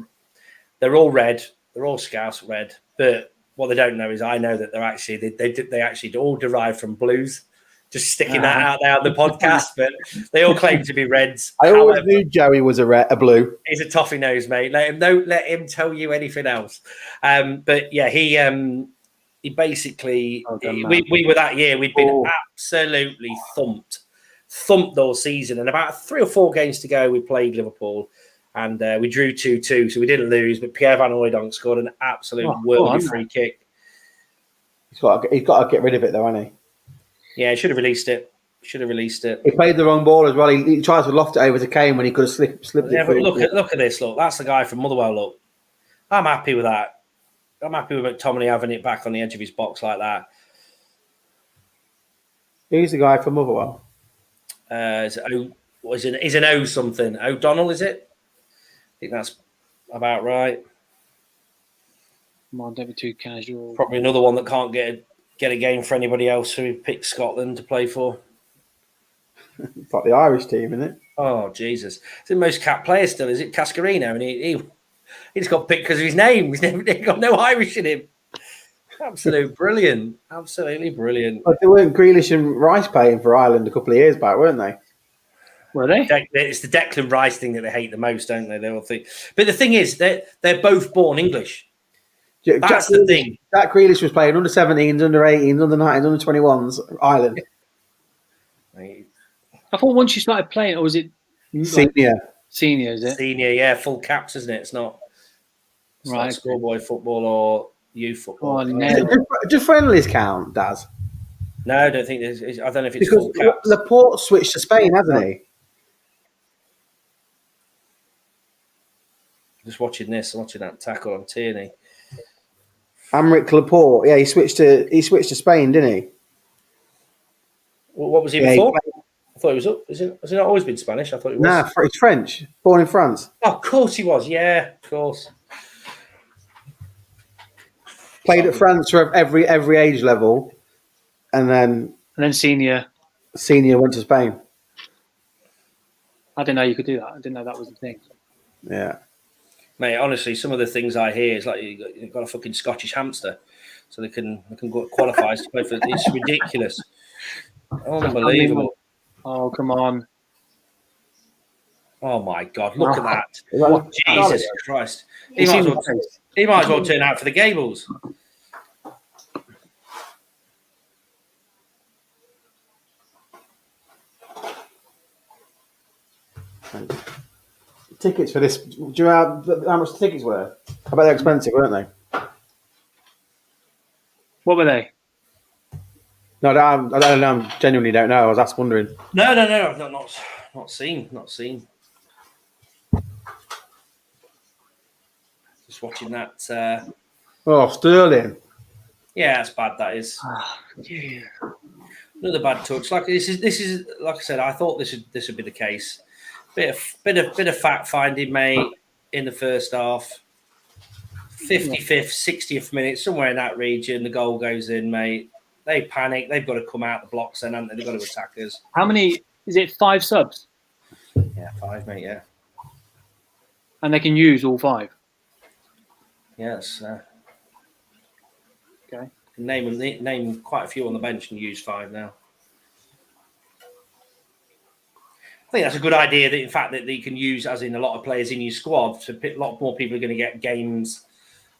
They're all red. They're all Scouse red. But what they don't know is I know that they're actually they actually all derive from blues. Just sticking that out there on the podcast, but they all claim to be reds. I always knew Joey was a blue. He's a toffee nose, mate. Let him tell you anything else. But yeah, he basically we were that year. We'd been absolutely thumped all season, and about 3 or 4 games to go, we played Liverpool, and we drew 2-2, so we didn't lose. But Pierre Van Hooijdonk scored an absolute worldly free kick. He's got to get rid of it though, hasn't he? Yeah, he should have released it. He played the wrong ball as well. He tried to loft it over to Kane when he could have slipped yeah, it. But look at this. Look, that's the guy from Motherwell. Look, I'm happy with that. I'm happy with McTominay having it back on the edge of his box like that. Who's the guy from Motherwell? He's an O something. O'Donnell, is it? I think that's about right. Come on, don't be too casual. Probably another one that can't get a game for anybody else who picked Scotland to play for. It's like the Irish team, isn't it? Oh, Jesus. It's the most capped player still, is it? Cascarino. And he just got picked because of his name. He's got no Irish in him. Absolutely brilliant. Absolutely brilliant. But they weren't Grealish and Rice playing for Ireland a couple of years back, weren't they? Were they? It's the Declan Rice thing that they hate the most, don't they? They all think. But the thing is, they're both born English. That's the thing. Jack Grealish was playing under 17s, under 18s, under 19s, under 21s, Ireland. I thought once you started playing, or was it Senior, is it? Senior, yeah, full caps, isn't it? It's not like schoolboy football or youth football. Oh, no. Do friendlies count, Daz? No, I don't think there's. I don't know if it's because full caps. Laporte switched to Spain, hasn't he? Just watching that tackle on Tierney. Aymeric Laporte, yeah, he switched to Spain, didn't he? Well, what was he before? I thought he was up. Has he not always been Spanish? I thought he was. Nah, he's French. Born in France. Oh, of course he was. Yeah, of course. Played at France for every age level, and then senior went to Spain. I didn't know you could do that. I didn't know that was the thing. Yeah. Mate, honestly, some of the things I hear is like you've got a fucking Scottish hamster, so they can go qualify to play for. It's ridiculous, unbelievable. Oh, come on! Oh my God! Look at that! What? Jesus Christ! He might as well turn out for the Gables. Tickets for this? Do you know how much the tickets were? I bet they're expensive, weren't they? What were they? No, I don't know. I genuinely don't know. I was just wondering. No. I've not seen. Just watching that. Oh, Sterling. Yeah, that's bad. That is another bad touch. Like this is like I said. I thought this would be the case. Bit of fact finding, mate, in the first half. 55th, 60th minute, somewhere in that region, the goal goes in, mate. They panic. They've got to come out the blocks then, haven't they? They've got to attack us. How many? Is it 5 subs? Yeah, 5, mate. Yeah. And they can use all 5. Yes. Okay. Name quite a few on the bench and use 5 now. I think that's a good idea. That in fact that you can use, as in a lot of players in your squad, so a lot more people are going to get games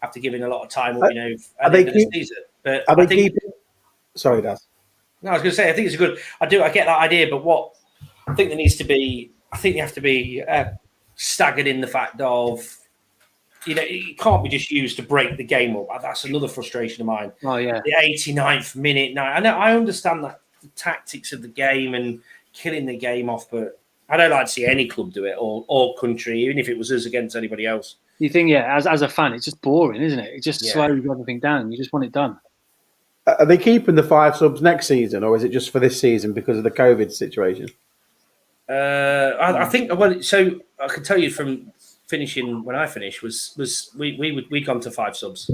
after giving a lot of time up, at the end of the season. But I think. Sorry, Daz. No, I was going to say I think it's a good. I get that idea, but what I think there needs to be, I think you have to be staggered in the fact of, it can't be just used to break the game up. That's another frustration of mine. Oh yeah. The 89th minute. Now I understand that the tactics of the game and killing the game off, but I don't like to see any club do it or country, even if it was us against anybody else. You think, as a fan, it's just boring, isn't it? It just slows everything down. You just want it done. Are they keeping the 5 subs next season, or is it just for this season because of the COVID situation? I think. Well, so I can tell you from finishing when I finished was we gone to 5 subs.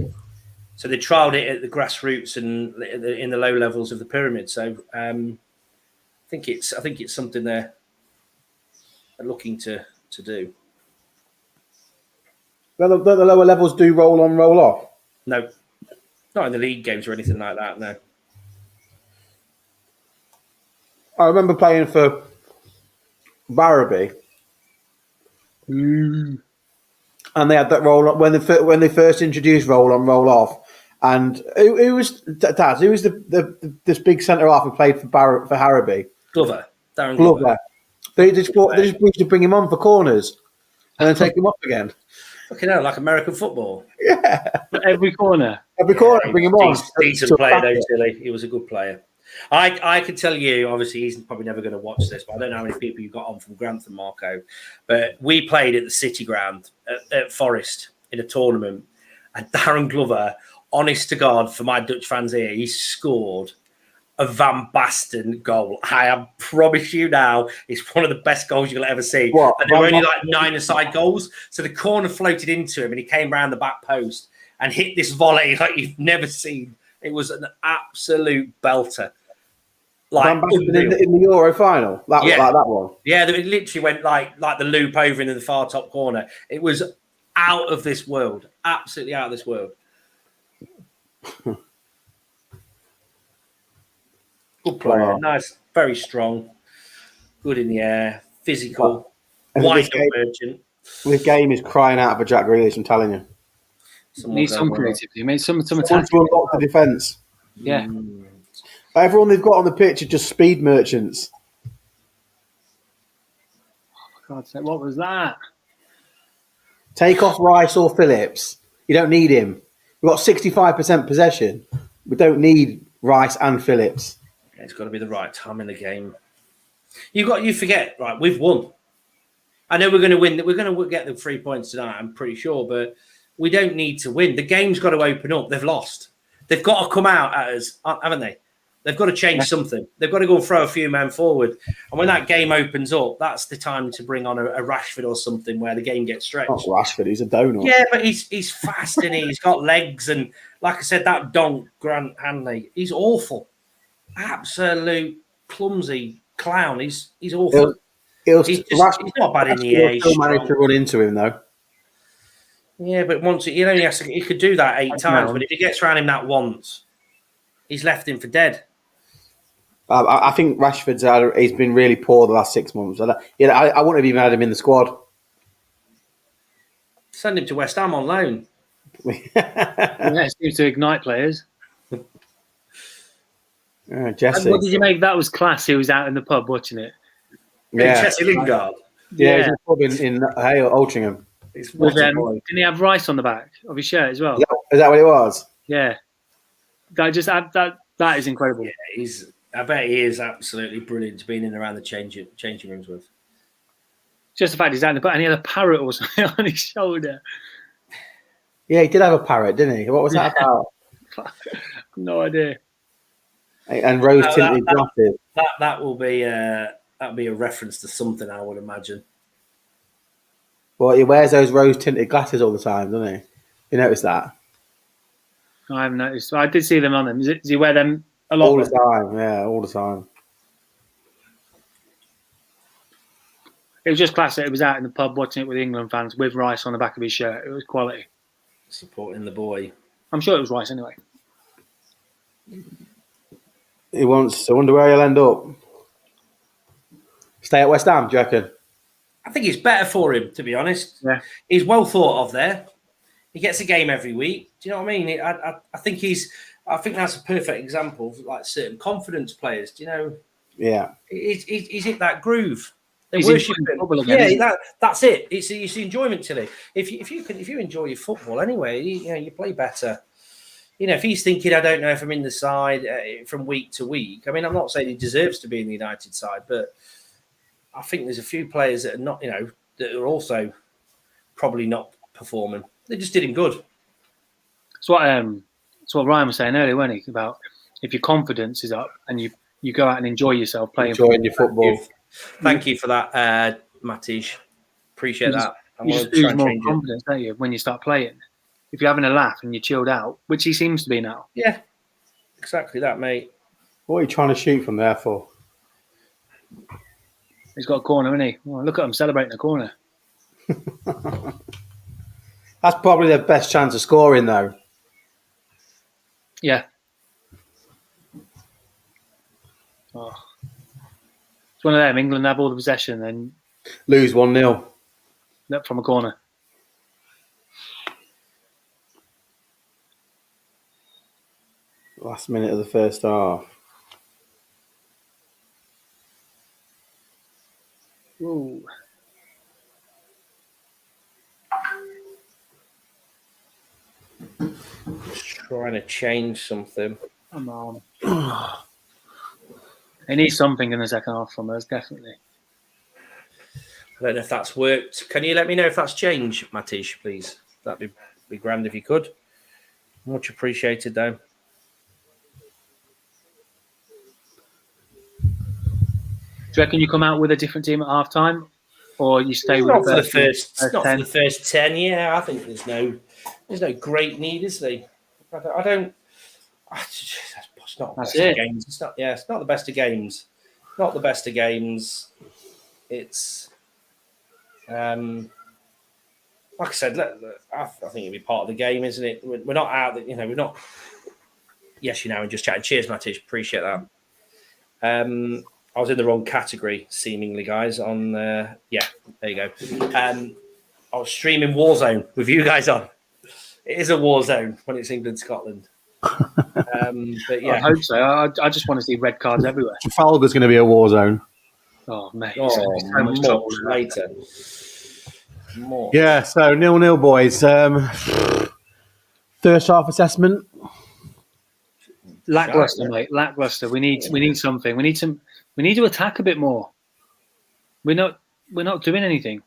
So they trialled it at the grassroots and in the low levels of the pyramid. So I think it's something they're looking to do. Well, the lower levels do roll on, roll off. No, not in the league games or anything like that. No. I remember playing for Barrowby, and they had that roll on when they first introduced roll on, roll off. And who was Daz? Who was this big centre half who played for Harrowby? Glover, Darren Glover. They just used to bring him on for corners and then take him off again. Fucking hell, like American football. Yeah, Every corner, bring him on. Decent player, though, Tilly. He was a good player. I can tell you, obviously, he's probably never going to watch this, but I don't know how many people you got on from Grantham, Marco. But we played at the City Ground at Forest in a tournament, and Darren Glover, honest to God, for my Dutch fans here, he scored a Van Basten goal. I promise you now, it's one of the best goals you'll ever see. What? And there were only like 9-a-side goals. So the corner floated into him and he came round the back post and hit this volley like you've never seen. It was an absolute belter. Like Van Basten in the Euro final. That was like that one. Yeah, it literally went like the loop over into the far top corner. It was out of this world. Absolutely out of this world. Good player, nice, very strong, good in the air, physical, wide merchant. This game is crying out for Jack Grealish, I'm telling you. Needs some creativity, mate. Some to unlock the defence. Yeah. Everyone they've got on the pitch are just speed merchants. For God's sake, what was that? Take off Rice or Phillips. You don't need him. We've got 65% possession. We don't need Rice and Phillips. It's got to be the right time in the game. You forget, right? We've won. I know we're going to win. We're going to get the 3 points tonight, I'm pretty sure, but we don't need to win. The game's got to open up. They've lost. They've got to come out at us, haven't they? They've got to change something. They've got to go and throw a few men forward. And when that game opens up, that's the time to bring on a Rashford or something where the game gets stretched. Not Rashford, he's a donut. Yeah, but he's fast and he's got legs. And like I said, that donk, Grant Hanley, he's awful. Absolute clumsy clown. He's awful. He's not bad in the air. He'll still manage to run into him, though. Yeah, but once he could do that 8 times, but if he gets around him that once, he's left him for dead. I think he's been really poor the last 6 months. I wouldn't have even had him in the squad. Send him to West Ham on loan. Yeah, it seems to ignite players. Jesse. What did you make? That was class. He was out in the pub watching it. Yeah, Jesse Lingard. yeah, he's in the pub in Altrincham. It's With, what a boy. didn't he have rice on the back of his shirt as well? Is that what it was? Yeah. That is incredible. Yeah, I bet he is absolutely brilliant being in and around the changing rooms with. Just the fact he's out in the pub and he had a parrot or something on his shoulder. Yeah, he did have a parrot, didn't he? What was that about? No idea. And rose tinted glasses. That will be that'll be a reference to something, I would imagine. Well, he wears those rose tinted glasses all the time, doesn't he? You notice that? I haven't noticed. I did see them on him. Does he wear them a lot? All the time, yeah, all the time. It was just classic. It was out in the pub watching it with England fans with rice on the back of his shirt. It was quality. Supporting the boy. I'm sure it was rice anyway. I wonder where he'll end up. Stay at West Ham, do you reckon? I think it's better for him, to be honest. Yeah. He's well thought of there. He gets a game every week. Do you know what I mean? I think that's a perfect example of like certain confidence players. Do you know? Yeah. He's hit that groove. They He's worship enjoying him. football again, That's it. It's the enjoyment, Tilly. If you enjoy your football anyway, you play better. If he's thinking, I don't know if I'm in the side from week to week. I mean, I'm not saying he deserves to be in the United side, but I think there's a few players that are not, that are also probably not performing. They just did him good. It's what Ryan was saying earlier, wasn't he? About if your confidence is up and you go out and enjoy yourself playing. Enjoying your football. Thank you for that, Matish. Appreciate that. You just lose more confidence, don't you, when you start playing? If you're having a laugh and you're chilled out, which he seems to be now. Yeah, exactly that, mate. What are you trying to shoot from there for? He's got a corner, isn't he? Well, look at him celebrating the corner. That's probably the best chance of scoring, though. Yeah. Oh. It's one of them. England have all the possession and Lose 1-0. from a corner. Last minute of the first half. Ooh. Just trying to change something. Come on. They need something in the second half from us, definitely. I don't know if that's worked. Can you let me know if that's changed, Matish, please? That'd be grand if you could. Much appreciated, though. Do you reckon you come out with a different team at half time? Or you stay with For the first 10, yeah. I think there's no great need, is there? I don't. It's not the best of games. It's not. Yeah, it's not the best of games. Not the best of games. It's. Like I said, I think it'd be part of the game, isn't it? We're not out. We're not. Yes, and just chatting. Cheers, Matish. Appreciate that. I was in the wrong category, seemingly, guys. On there you go. I was streaming Warzone with you guys on. It is a war zone when it's England Scotland. But yeah, I hope so. I just want to see red cards everywhere. Trafalgar's going to be a war zone. Oh mate, so much trouble later. More. Yeah, so 0-0, boys. First half assessment. Lackluster, mate. Lackluster. We need something. We need to attack a bit more. We're not doing anything.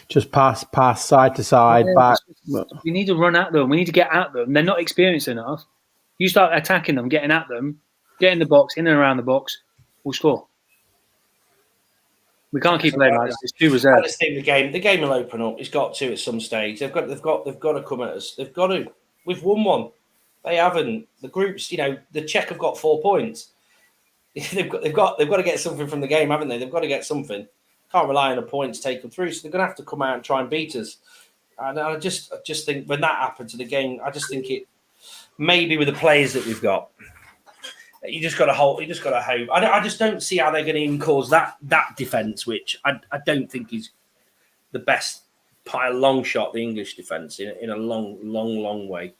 Just pass side to side, back. We need to run at them. We need to get at them. They're not experienced enough. You start attacking them, getting at them, get in the box, in and around the box, we'll score. We can't keep playing like that. It's too reserved. I just think the game will open up. It's got to at some stage. They've got to come at us. They've got to. We've won one. They haven't. The groups, the Czech have got 4 points. They've got to get something from the game, haven't they? They've got to get something. Can't rely on a point to take them through. So they're going to have to come out and try and beat us. And I just think when that happened to the game, I just think it maybe with the players that we've got, You just got to hold. You just got to hope. I just don't see how they're going to even cause that defense, which I don't think is the best by a long shot. The English defense in a long way.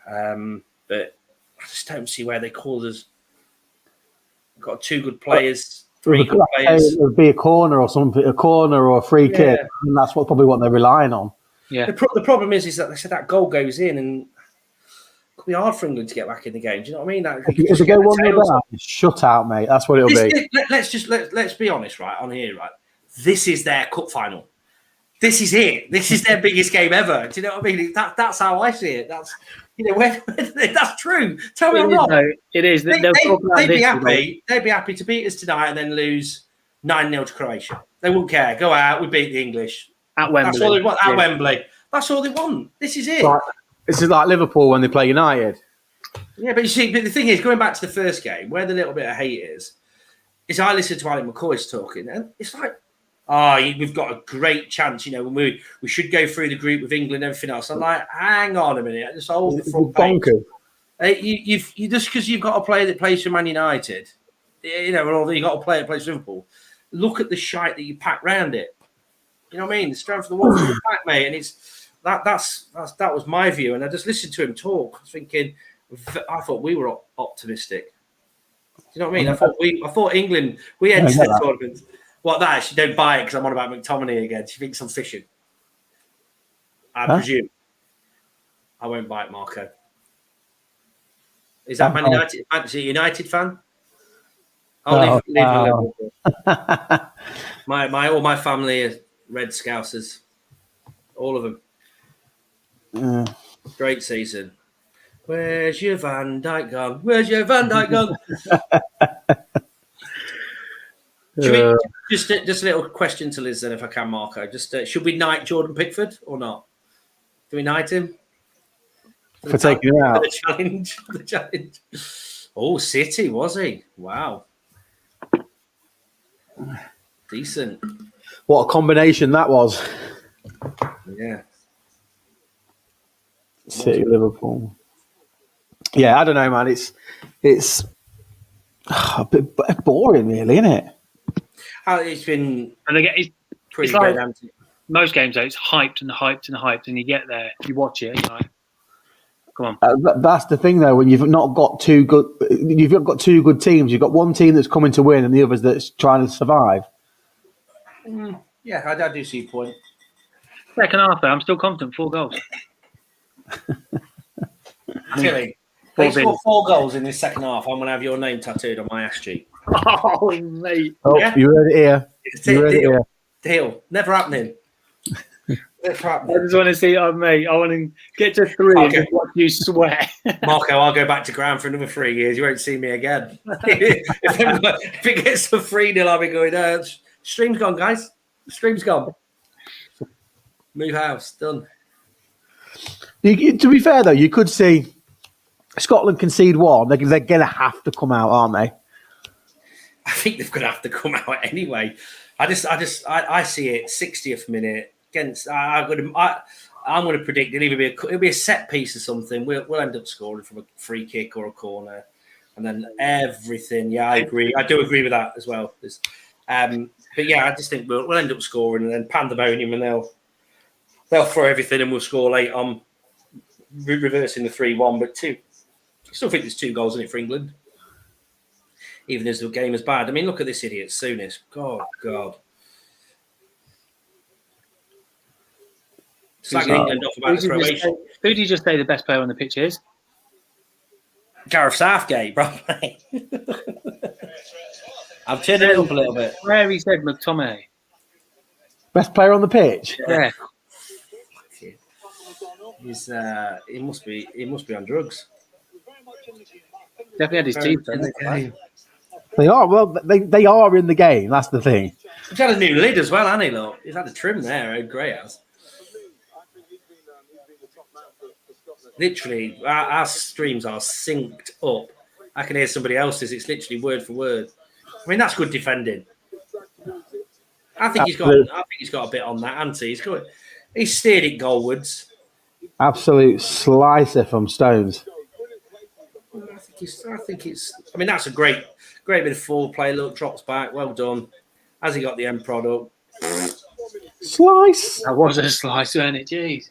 But I just don't see where they cause us. We've got 2 good players, 3 good players. It would be a corner or something, a corner or a free kick, and that's probably what they're relying on. Yeah. The problem is that they said that goal goes in, and it could be hard for England to get back in the game. Do you know what I mean? If they go 1-0 down, it's shut out, mate. That's what it'll be. Let's be honest, right? On here, right? This is their cup final. This is it. This is their biggest game ever. Do you know what I mean? That's how I see it. That's that's true. Tell me I'm wrong. No, it is. They'd be happy. They'd be happy to beat us tonight and then lose 9-0 to Croatia. They wouldn't care. Go out. We beat the English at Wembley. That's all they want. At Wembley. That's all they want. This is it. This is like Liverpool when they play United. Yeah, but you see, the thing is, going back to the first game, where the little bit of hate is I listened to Ady Marco talking, and it's like, we've got a great chance, when we should go through the group with England and everything else. I'm like, hang on a minute, just hold the front page. You just because you've got a player that plays for Man United, or you've got a player that plays for Liverpool, look at the shite that you pack round it. You know what I mean? The strength of the wall back, mate, and it's that was my view, and I just listened to him talk, thinking, I thought we were optimistic. Do you know what I mean? I thought England, we entered the tournament. What that? She don't buy it because I'm on about McTominay again. She thinks I'm fishing. I presume. I won't buy it, Marco. Is that Man United? Is he a United fan? I'll leave Liverpool. All my family are Red Scousers. All of them. Great season. Where's your Van Dijk gone? Where's your Van Dijk gone? Just a little question to Liz then, if I can, Marco. Should we knight Jordan Pickford or not? Do we knight him? For taking him out. The challenge. Oh, City, was he? Wow. Decent. What a combination that was. Yeah. City, Liverpool. Yeah, I don't know, man. It's a bit boring, really, isn't it? It's been pretty like most games, though. It's hyped and hyped and hyped, and you get there, you watch it, and you're like, come on. That's the thing, though. When you've got two good teams. You've got one team that's coming to win, and the others that's trying to survive. Yeah, I do see your point. Second half, though, I'm still confident. 4 goals. Tilly, they score 4 goals in this second half. I'm going to have your name tattooed on my ass cheek. Oh, mate. Oh, yeah? You heard it here. Deal. Never happening. Never happening. I just want to see, mate. I want to get to 3 and just watch you sweat. Marco, I'll go back to ground for another 3 years. You won't see me again. If it gets to 3-0, I'll be going, stream's gone, guys. Stream's gone. Move house. Done. To be fair, though, you could see Scotland concede 1. They're going to have to come out, aren't they? I think they're going to have to come out anyway. I see it 60th minute against. I'm going to predict it'll be a set piece or something. We'll end up scoring from a free kick or a corner, and then everything. Yeah, I agree. I do agree with that as well. But yeah, I just think we'll end up scoring and then pandemonium, and they'll throw everything and we'll score late on, reversing the 3-1. But I still think there's 2 goals in it for England. Even as the game is bad. I mean, look at this idiot, Souness. God. Slagging England off about the Croatia. Who did you just say the best player on the pitch is? Gareth Southgate, probably. I've turned it up a little bit. Where he said McTominay. Best player on the pitch? Yeah. He must be on drugs. Definitely had his teeth in the game. They are. Well, they are in the game. That's the thing. He's had a new lid as well, hasn't he? Look, he's had a trim there. Gray has. Literally, our streams are synced up. I can hear somebody else's. It's literally word for word. I mean, that's good defending. I think he's got a bit on that, hasn't he? He's steered it goalwards. Absolute slicer from Stones. think it's. I mean, that's a great bit of foreplay. Look, drops back. Well done. Has he got the end product? Slice. That was a slice, wasn't it? Jeez.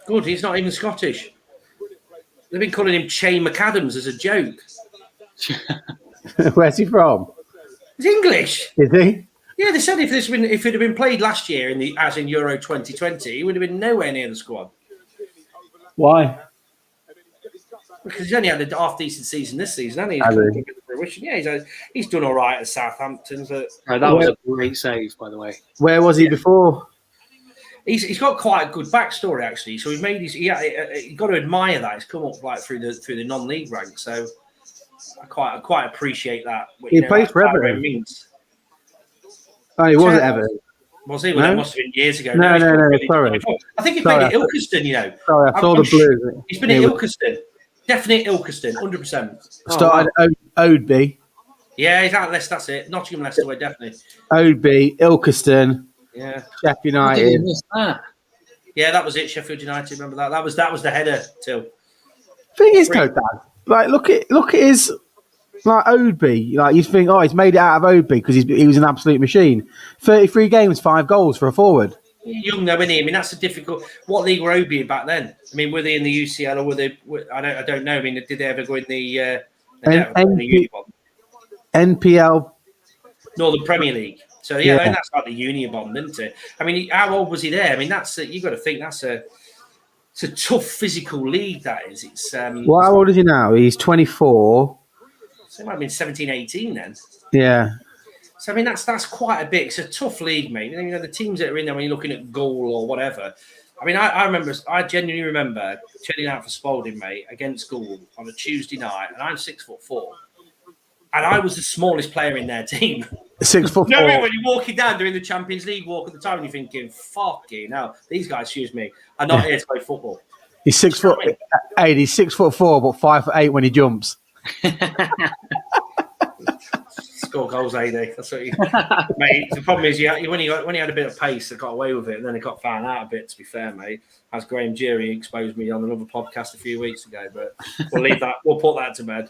Good. He's not even Scottish. They've been calling him Che McAdams as a joke. Where's he from? He's English. Is he? Yeah, they said if it had been played last year in Euro 2020, he would have been nowhere near the squad. Why? Because he's only had a half decent season this season, hasn't he? Has he? Yeah, he's done all right at Southampton. But No, that was a great save, by the way. Where was he before? he's got quite a good backstory actually. So he's made you got to admire that. He's come up like through the non-league ranks. So I quite appreciate that. He plays for Everton. Means. Oh, he was at Everton. Was he? Well, that must have been years ago. No, sorry. I think he played at Ilkeston, you know. Sorry, I saw the Blues. He's been at Ilkeston. Definite Ilkeston, 100%. Started Oadby. Yeah, he's at Leicester, that's it. Nottingham, Leicester way, definitely. Oadby, Ilkeston, Yeah. Sheffield United. Yeah, that was it, Sheffield United, remember that? That was the header, too. Thing is, though, Dad, like, look at his, like, Oadby. Like, you think, he's made it out of Oadby because he was an absolute machine. 33 games, 5 goals for a forward. Young though, isn't he? I mean, that's a difficult. What league were Oadby in back then? I mean, were they in the UCL or were they? I don't know. I mean, did they ever go in the NPL? Northern Premier League. So yeah, I mean, that's like the Unibond, isn't it? I mean, how old was he there? I mean, that's you got to think it's a tough physical league. That is. It's Well, how old is he now? He's 24. So it might have been 17, 18 then. Yeah. So I mean, that's quite a bit. It's a tough league, mate. You know, the teams that are in there when you're looking at goal or whatever. I mean, I genuinely remember turning out for Spalding, mate, against Gould on a Tuesday night, and I'm 6'4", and I was the smallest player in their team. 6'4". You know what I mean? When you're walking down doing the Champions League walk at the time, and you're thinking, "Fucking hell, these guys, excuse me, are not here to play football." He's 6 foot 8. He's 6'4", but 5'8" when he jumps. Score goals, Ady. That's what you, mate. The problem is, when he had a bit of pace, they got away with it, and then he got found out a bit. To be fair, mate, as Graham Jury exposed me on another podcast a few weeks ago, but we'll leave that. We'll put that to bed.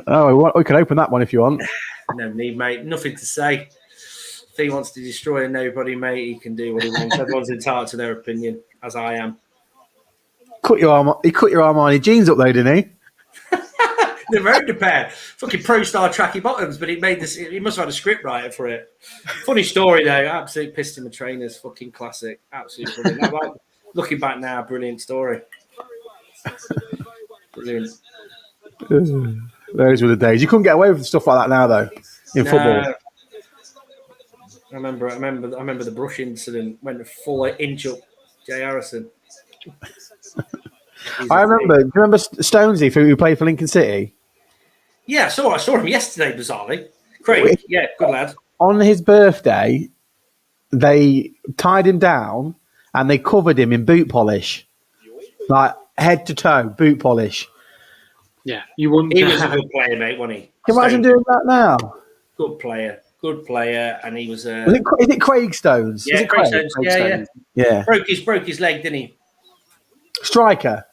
Oh, we can open that one if you want. No need, mate. Nothing to say. If he wants to destroy nobody, mate, he can do what he wants. Everyone's entitled to their opinion, as I am. He cut your arm on his jeans up though, didn't he? They've owned a pair. Fucking Pro Star tracky bottoms, but he made this. He must have had a script writer for it. Funny story though. Absolute pissed him the trainers. Fucking classic. Absolutely brilliant. Like, looking back now, brilliant story. Brilliant. Those were the days. You couldn't get away with stuff like that now, though. In football. I remember the brush incident. Went a full inch up Jay Harrison. I remember. Do you remember Stonesy, who played for Lincoln City? Yeah, I saw him yesterday, bizarrely. Craig, yeah, good lad. On his birthday, they tied him down and they covered him in boot polish, like head to toe, boot polish. Yeah, you wouldn't. He was a good player, mate, wasn't he? Can you imagine doing that now? Good player, and he was. Is it Craig Stones? Yeah, Craig Stones. Yeah. Broke his leg, didn't he? Striker.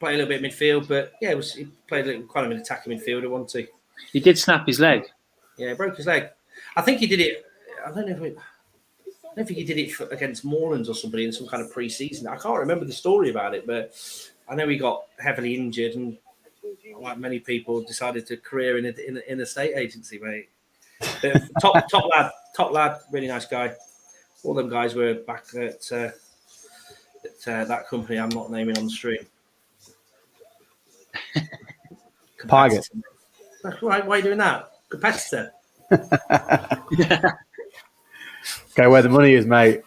Play a little bit midfield, but yeah, he played quite an attacking midfielder, wasn't he? He did snap his leg. Yeah, broke his leg. I think he did it. I don't think he did it against Moorlands or somebody in some kind of pre-season. I can't remember the story about it, but I know he got heavily injured and, like many people, decided to career in a state agency, mate. Top lad, really nice guy. All them guys were back at that company I'm not naming on the stream. Target. Why are you doing that? Competitor. Go where the money is, mate.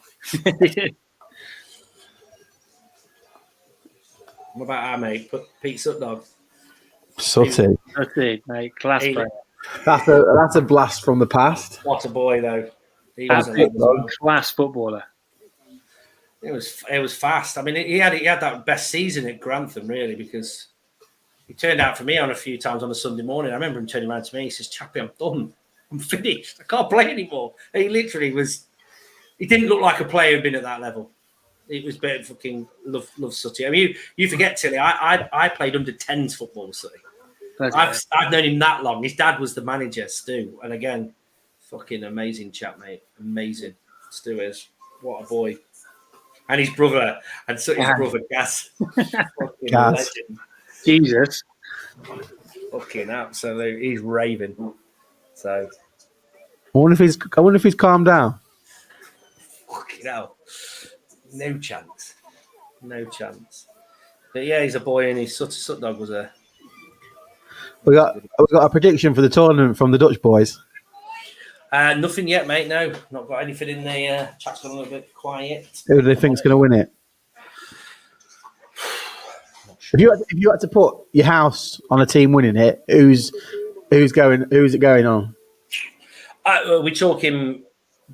What about our mate, Pete Sutdog? Sutty. Sutty, mate, class player. That's a blast from the past. What a boy, though. He was a class footballer. It was fast. I mean, he had that best season at Grantham, really, because he turned out for me on a few times on a Sunday morning. I remember him turning around to me. He says, "Chappie, I'm done. I'm finished. I can't play anymore." He literally was. He didn't look like a player who'd been at that level. It was better. Fucking love Sutty. I mean, you forget, Tilly. I played under 10s football with Sutty. I've known him that long. His dad was the manager, Stu, and again, fucking amazing chap, mate. Amazing. Stu is what a boy, and his brother and Sutty's brother, Gas. Fucking Gas. legend. Jesus. Fucking absolute. He's raving. So. I wonder if he's calmed down. Fucking hell. No chance. No chance. But yeah, he's a boy, and his Sut dog was a. We got a prediction for the tournament from the Dutch boys. Nothing yet, mate. No, not got anything in the chat's gone a little bit quiet. Who do they think's going to win it? If you had to put your house on a team winning it, who's it going on? Are we talking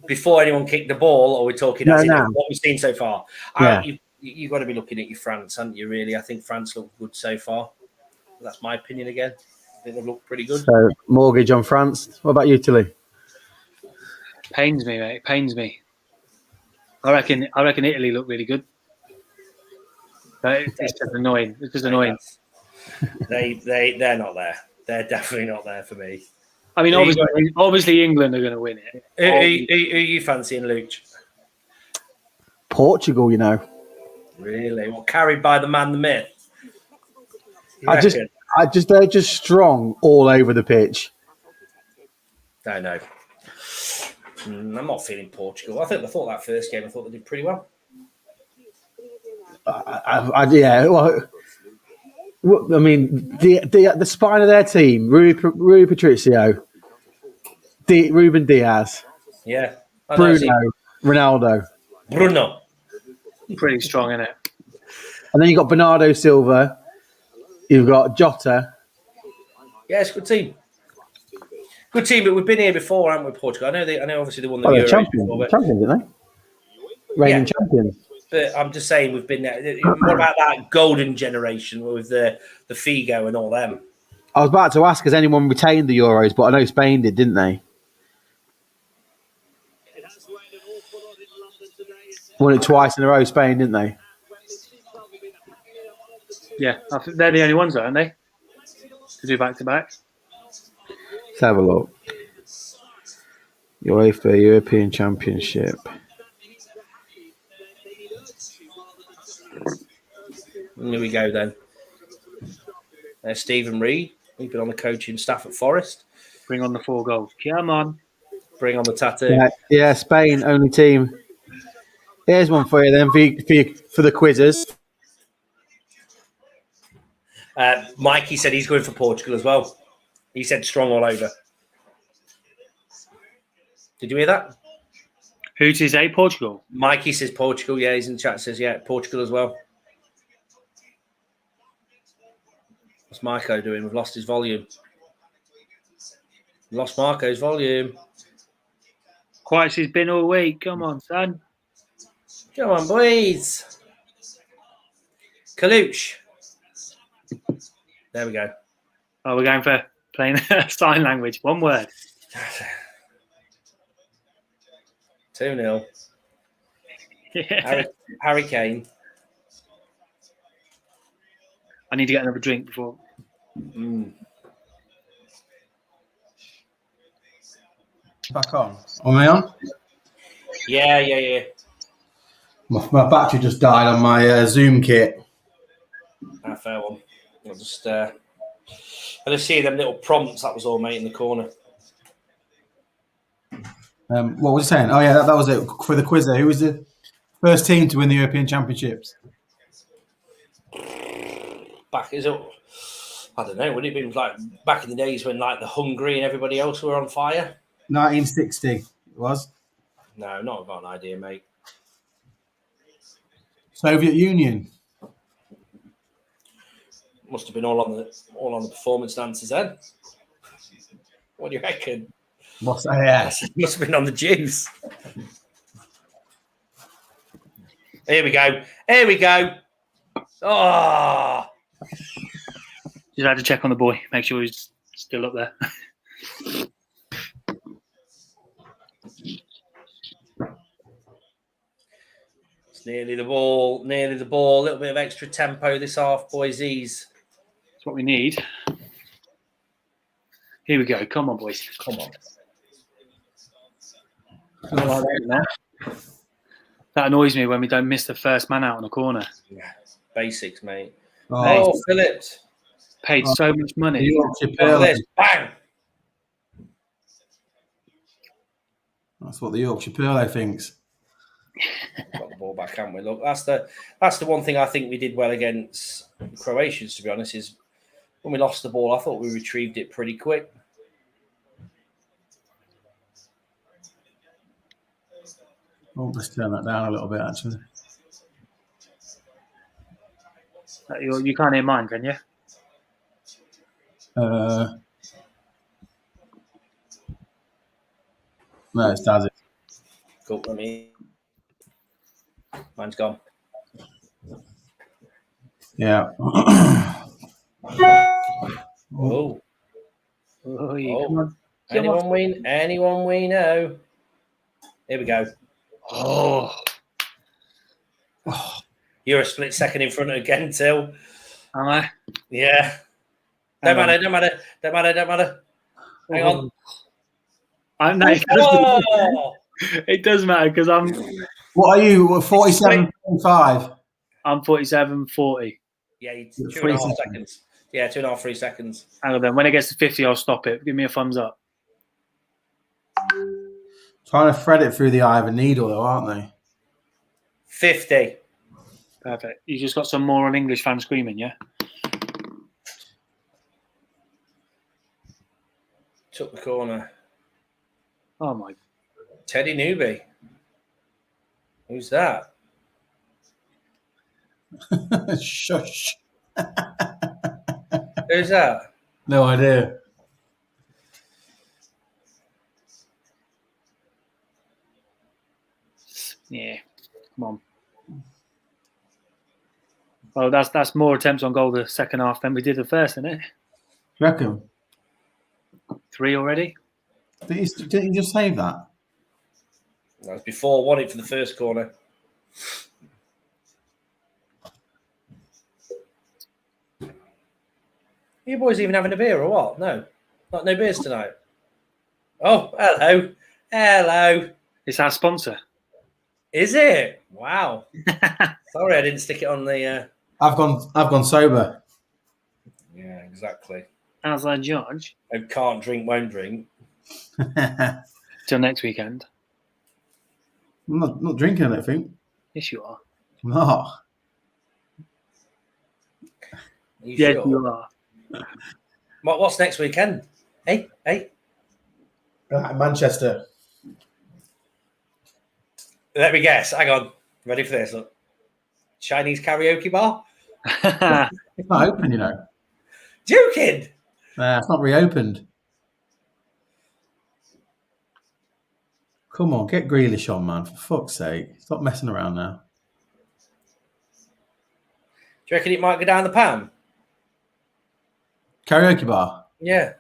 before anyone kicked the ball, or are we talking as in what we've seen so far? Yeah. You've got to be looking at your France, haven't you, really? I think France look good so far. That's my opinion again. I think they've looked pretty good. So, mortgage on France. What about you, Tilly? Pains me, mate. Pains me. I reckon Italy look really good. But it's just annoying. It's just annoying. They're not there. They're definitely not there for me. I mean, obviously England are going to win it. Who are you fancying, Luke? Portugal, you know. Really? Well, carried by the man, the myth. They're just strong all over the pitch. I know. I'm not feeling Portugal. I thought that first game, I thought they did pretty well. Yeah. Well, I mean, the spine of their team: Rui Patricio, Ruben Diaz, yeah, Bruno, Ronaldo. Bruno, pretty strong, isn't it? And then you've got Bernardo Silva. You've got Jota. Yeah, it's a good team. Good team, but we've been here before, haven't we, Portugal? I know. Obviously, they won the Euros champions, before, champions, didn't they? Reigning champions. But I'm just saying, we've been there. What about that golden generation with the Figo and all them? I was about to ask, has anyone retained the Euros? But I know Spain did, didn't they? Won it twice in a row, Spain, didn't they? Yeah, I think they're the only ones, aren't they? To do back to back. Let's have a look. UEFA European Championship. Here we go then. There's Stephen Reid. He's been on the coaching staff at Forest. Bring on the 4 goals. Come on. Bring on the tattoo. Yeah, Spain, only team. Here's one for you then, for the quizzes. Mikey said he's going for Portugal as well. He said strong all over. Did you hear that? Who to say Portugal? Mikey says Portugal. Yeah, he's in the chat. Says Portugal as well. What's Marco doing? We've lost his volume. Lost Marco's volume. Quiet, she's been all week. Come on, son. Come on, boys. Kaluch. There we go. Oh, we're going for playing sign language. One word. 2-0. Yeah. Harry Kane. I need to get another drink before. Back on. Am I on? Yeah. My battery just died on my Zoom kit. Fair one. I'll just see them little prompts. That was all, mate, in the corner. What was it saying? Oh, yeah, that was it for the quiz there. Who was the first team to win the European Championships? I don't know. Would it have been like back in the days when like the Hungary and everybody else were on fire? 1960 it was. No, not got an idea, mate. Soviet Union. Must have been all on the performance dancers then. What do you reckon? What's that? Yeah. Must have been on the juice. Here we go. Oh. Just had to check on the boy, make sure he's still up there. nearly the ball. Nearly the ball. A little bit of extra tempo this half, boysies. That's what we need. Here we go. Come on, boys. Come on. Not like that, no. That annoys me when we don't miss the first man out on a corner. Yeah. Basics, mate. Oh, Oh, Phillips. Paid so much money. Yorkshire Look at Pearl. this. Bang. That's what the Yorkshire Pearl thinks. Got the ball back, haven't we? Look, that's the one thing I think we did well against the Croatians, to be honest, is when we lost the ball, I thought we retrieved it pretty quick. Oh, let's turn that down a little bit, actually. You can't hear mine, can you? No, it's Dazzy. Cool, let me. Mine's gone. Yeah. Oh. Oh, come on. Anyone we know. Here we go. Oh. You're a split second in front again, Till. Am I? Yeah. Don't matter. Hang on. No, it does matter because I'm What are you? 47.5? I'm 47.40. Yeah, 2.5 seconds. Yeah, 2.5, 3 seconds. Hang on then. When it gets to 50, I'll stop it. Give me a thumbs up. Trying to thread it through the eye of a needle, though, aren't they? 50. Perfect. You just got some more on English fans screaming, yeah? Took the corner. Oh my. Teddy Newby. Who's that? Shush. Who's that? No idea. Yeah. Come on. Well, that's more attempts on goal the second half than we did the first, isn't it? You reckon? 3 already? Didn't you just save that? That was before. Won it for the first corner. You boys even having a beer or what? No. No beers tonight. Oh, hello. Hello. It's our sponsor. Is it? Wow. Sorry, I didn't stick it on the. I've gone sober. Yeah, exactly. How's that, George? I can't drink, won't drink. Till next weekend. I'm not drinking, I don't think. Yes, you are. I'm not. Yes, Sure? you are. What's next weekend? Hey. Manchester. Let me guess. Hang on. Ready for this? Look. Chinese karaoke bar? It's not open, you know. Joking? It's not reopened. Come on, get Grealish on, man. For fuck's sake. Stop messing around now. Do you reckon it might go down the pan? Karaoke bar. Yeah.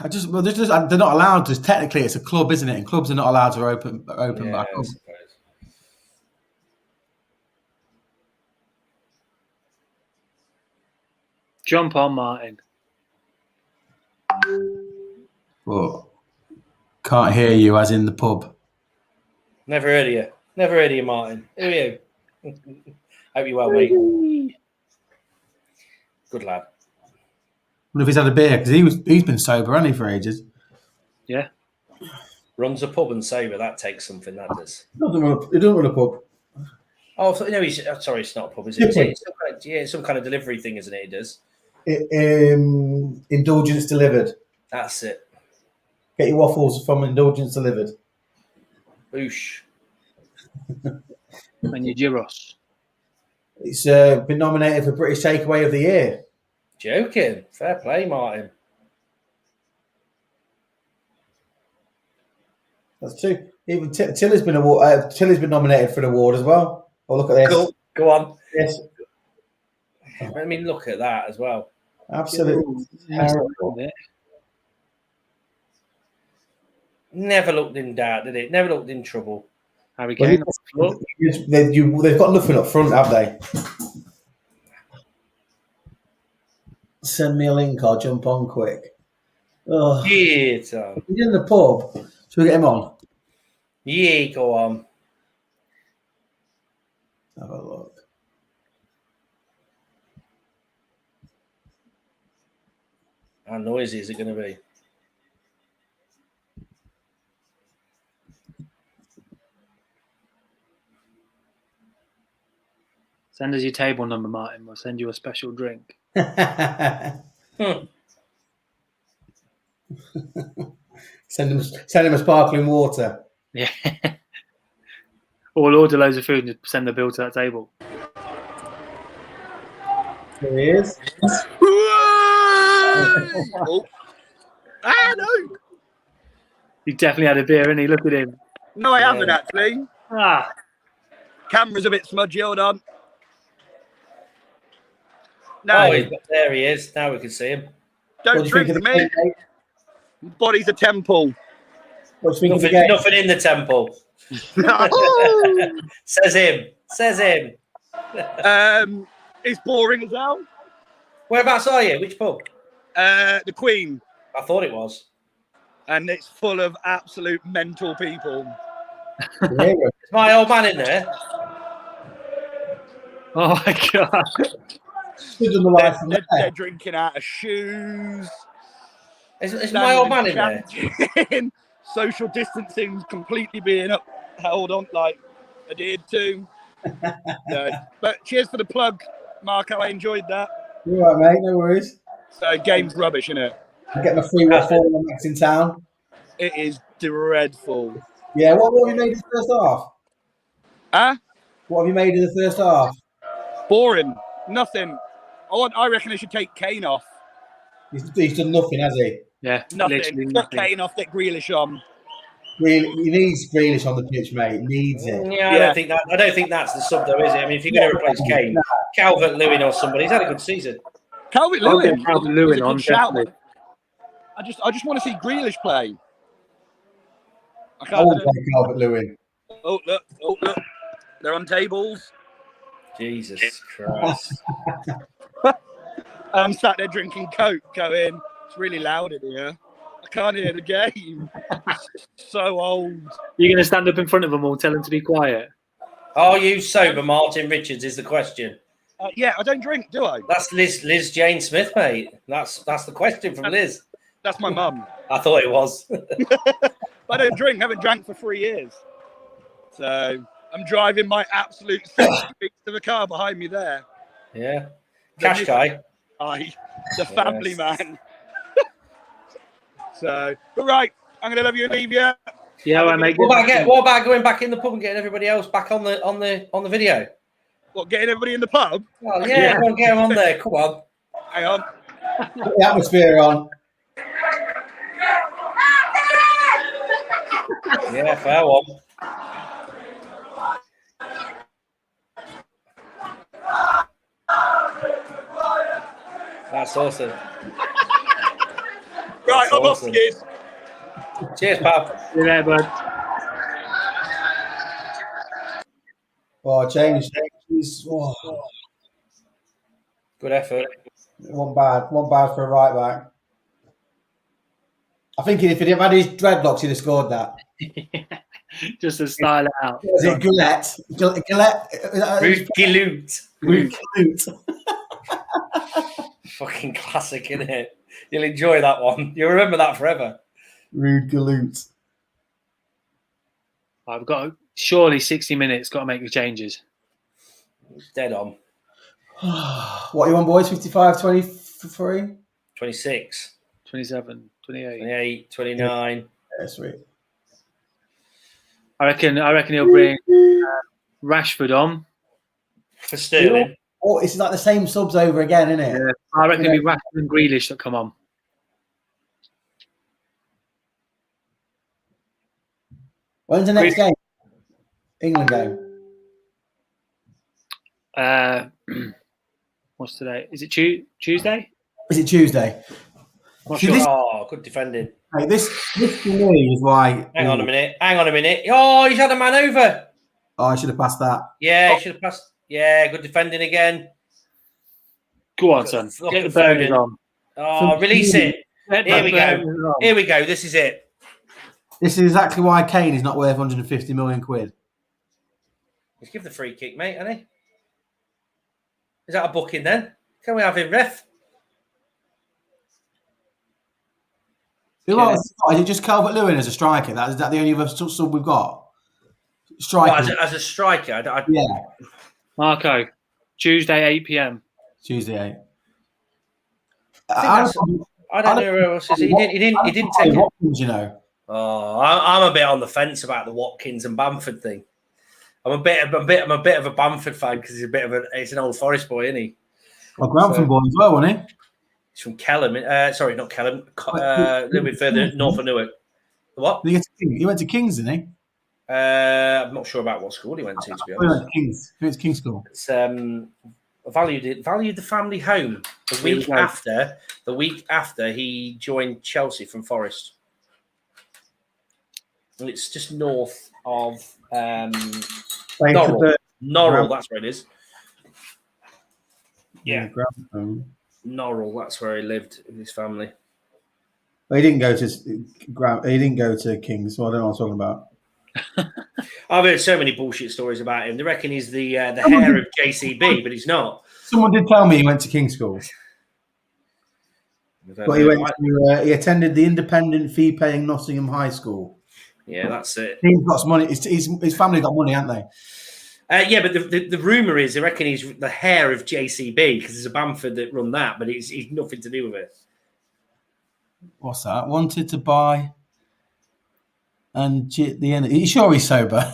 They're not allowed to. Technically, it's a club, isn't it? And clubs are not allowed to open Yeah, back I up. suppose. Jump on, Martin. But can't hear you, as in the pub. Never heard of you. Never heard of you, Martin. Who are you? Hope you're well, mate. Good lad. I wonder if he's had a beer because he's been sober, hasn't he, for ages? Yeah. Runs a pub and sober. That takes something. That does. He doesn't run a pub. Oh, no, sorry, it's not a pub, is it? It's some kind of delivery thing, isn't it? He does. Indulgence delivered. That's it. Get your waffles from Indulgence delivered. Boosh. And your gyros. It's been nominated for British Takeaway of the Year. Joking. Fair play, Martin. That's true. Even Tilly's been nominated for an award as well. Oh, look at this. Cool. Go on. Yes, I mean, look at that as well. absolutely. Never looked in doubt, did it? Never looked in trouble. Harry Kane. They've got nothing up front, have they? Send me a link. I'll jump on quick. Oh, Yeah, Tom. he's in the pub. Should we get him on? Yeah, go on. Have a look. How noisy is it going to be? Send us your table number, Martin. We'll send you a special drink. Send him a sparkling water. Yeah. Or we'll order loads of food and just send the bill to that table. There he is. Oh. Ah, no. He definitely had a beer, and he look at him. No, I haven't actually. Ah, Camera's a bit smudgy. Hold on. No, Oh, there he is. Now we can see him. What don't do you think drink of the me. game, mate? Body's a temple. What do you think of the Nothing, game? nothing in the temple. Says him. Says him. It's boring as hell. Whereabouts are you? Which pub? The Queen, I thought it was. and it's full of absolute mental people. Really? Is my old man in there? oh my god! Stood on the life from They're there. drinking out of shoes. Is my old man in there? Chanting, social distancing completely being held on, like adhered to. No. But cheers for the plug, Marco. I enjoyed that. You're all right, mate. No worries. So game's rubbish, isn't it? I'll get my free waffle when I'm next in town. It is dreadful. Yeah, what have you made of the first half? Huh? What have you made of the first half? Boring. Nothing. I reckon they should take Kane off. He's done nothing, has he? Yeah, Nothing. literally Get nothing. Kane off, get Grealish on. He needs Grealish on the pitch, mate. He needs it. Yeah, I don't think that's the sub though, is it? I mean, if you're going to replace Kane, Calvert-Lewin or somebody, he's had a good season. Calvert-Lewin. Calvert-Lewin is a on, good shout. definitely. I just want to see Grealish play. I I can't. won't play Calvert-Lewin. Oh look! They're on tables. Jesus Christ. I'm sat there drinking Coke, going, it's really loud in here. I can't hear the game. So old. You're going to stand up in front of them all, tell them to be quiet. Are you sober, Martin Richards, is the question. Yeah, I don't drink, do I? That's Liz Jane Smith, mate. That's the question from Liz. That's my mum. I thought it was. I don't drink. Haven't drank for 3 years. So I'm driving my absolute 60 feet to the car behind me there. Yeah. Cash guy. The family man. So, but right, I'm going to love you and leave you. Yeah, I make What about going back in the pub and getting everybody else back on the video? What, getting everybody in the pub? Oh yeah, go on, get them on there. Come on. Hang on. Put the atmosphere on. Yeah, fair one. That's awesome. Right, I'm awesome. off, kids. Cheers, pal. See you there, bud. Oh, James. Oh, Good effort. one bad for a right back. I think if he'd have had his dreadlocks, he'd have scored that. Just to style it out. Was it Gillette? Ruth Gillute. Gillette. Fucking classic, isn't it? You'll enjoy that one. You'll remember that forever. Rude Gillette. I've got surely 60 minutes, got to make the changes. Dead on. What are you on, boys? 55, 23? 26, 27, 28. 28, 29. Yeah, sweet. I reckon he'll bring Rashford on. For Sterling. Oh, it's like the same subs over again, isn't it? Yeah, I reckon it'll be Rashford and Grealish that come on. When's the next game? England game. What's today? Is it Tuesday? Is it Tuesday? Not See, sure. this- Oh, good defending. Hey, this for me is why. Hang on a minute. Oh, he's had a man over. Oh, I should have passed that. Yeah, he should have passed. Yeah, good defending again. Go on, son. Look Get the at burners Foden. on. Oh, release it. Get Here the we go. burners on. Here we go. This is it. This is exactly why Kane is not worth 150 million quid. Let's give the free kick, mate, hasn't he? Is that a booking then? Can we have him, ref? Who Yeah. else? Is it just Calvert-Lewin as a striker? Is that the only other sub we've got? Striker. Well, as a striker, Yeah. Marco, Tuesday, 8 p.m. Tuesday 8. I don't know who else is. He didn't take it. Watkins, you know. Oh, I'm a bit on the fence about the Watkins and Bamford thing. I'm a bit of a Bamford fan because he's an old Forest boy, isn't he? Well, Grantham boy as well, wasn't he? He's from Kelham. Sorry, not Kelham. A little bit further north of Newark. What? He went to King's, didn't he? I'm not sure about what school he went to be He went honest. to King's. He went to King's School. It's valued the family home the week after he joined Chelsea from Forest. And it's just north of Norrell. Norrell, that's where it is. Yeah. Grantham. Norrell, that's where he lived with his family. Well, he didn't go to King's, so I don't know what I'm talking about. I've heard so many bullshit stories about him. They reckon he's the heir of JCB, but he's not. Someone did tell me he went to King's School. But he attended the independent fee-paying Nottingham High School. Yeah, that's it. He's got some money. His family got money, haven't they? Yeah, but the rumour is they reckon he's the heir of JCB because there's a Bamford that run that, but he's nothing to do with it. What's that? Wanted to buy and the energy. Are you sure he's sober?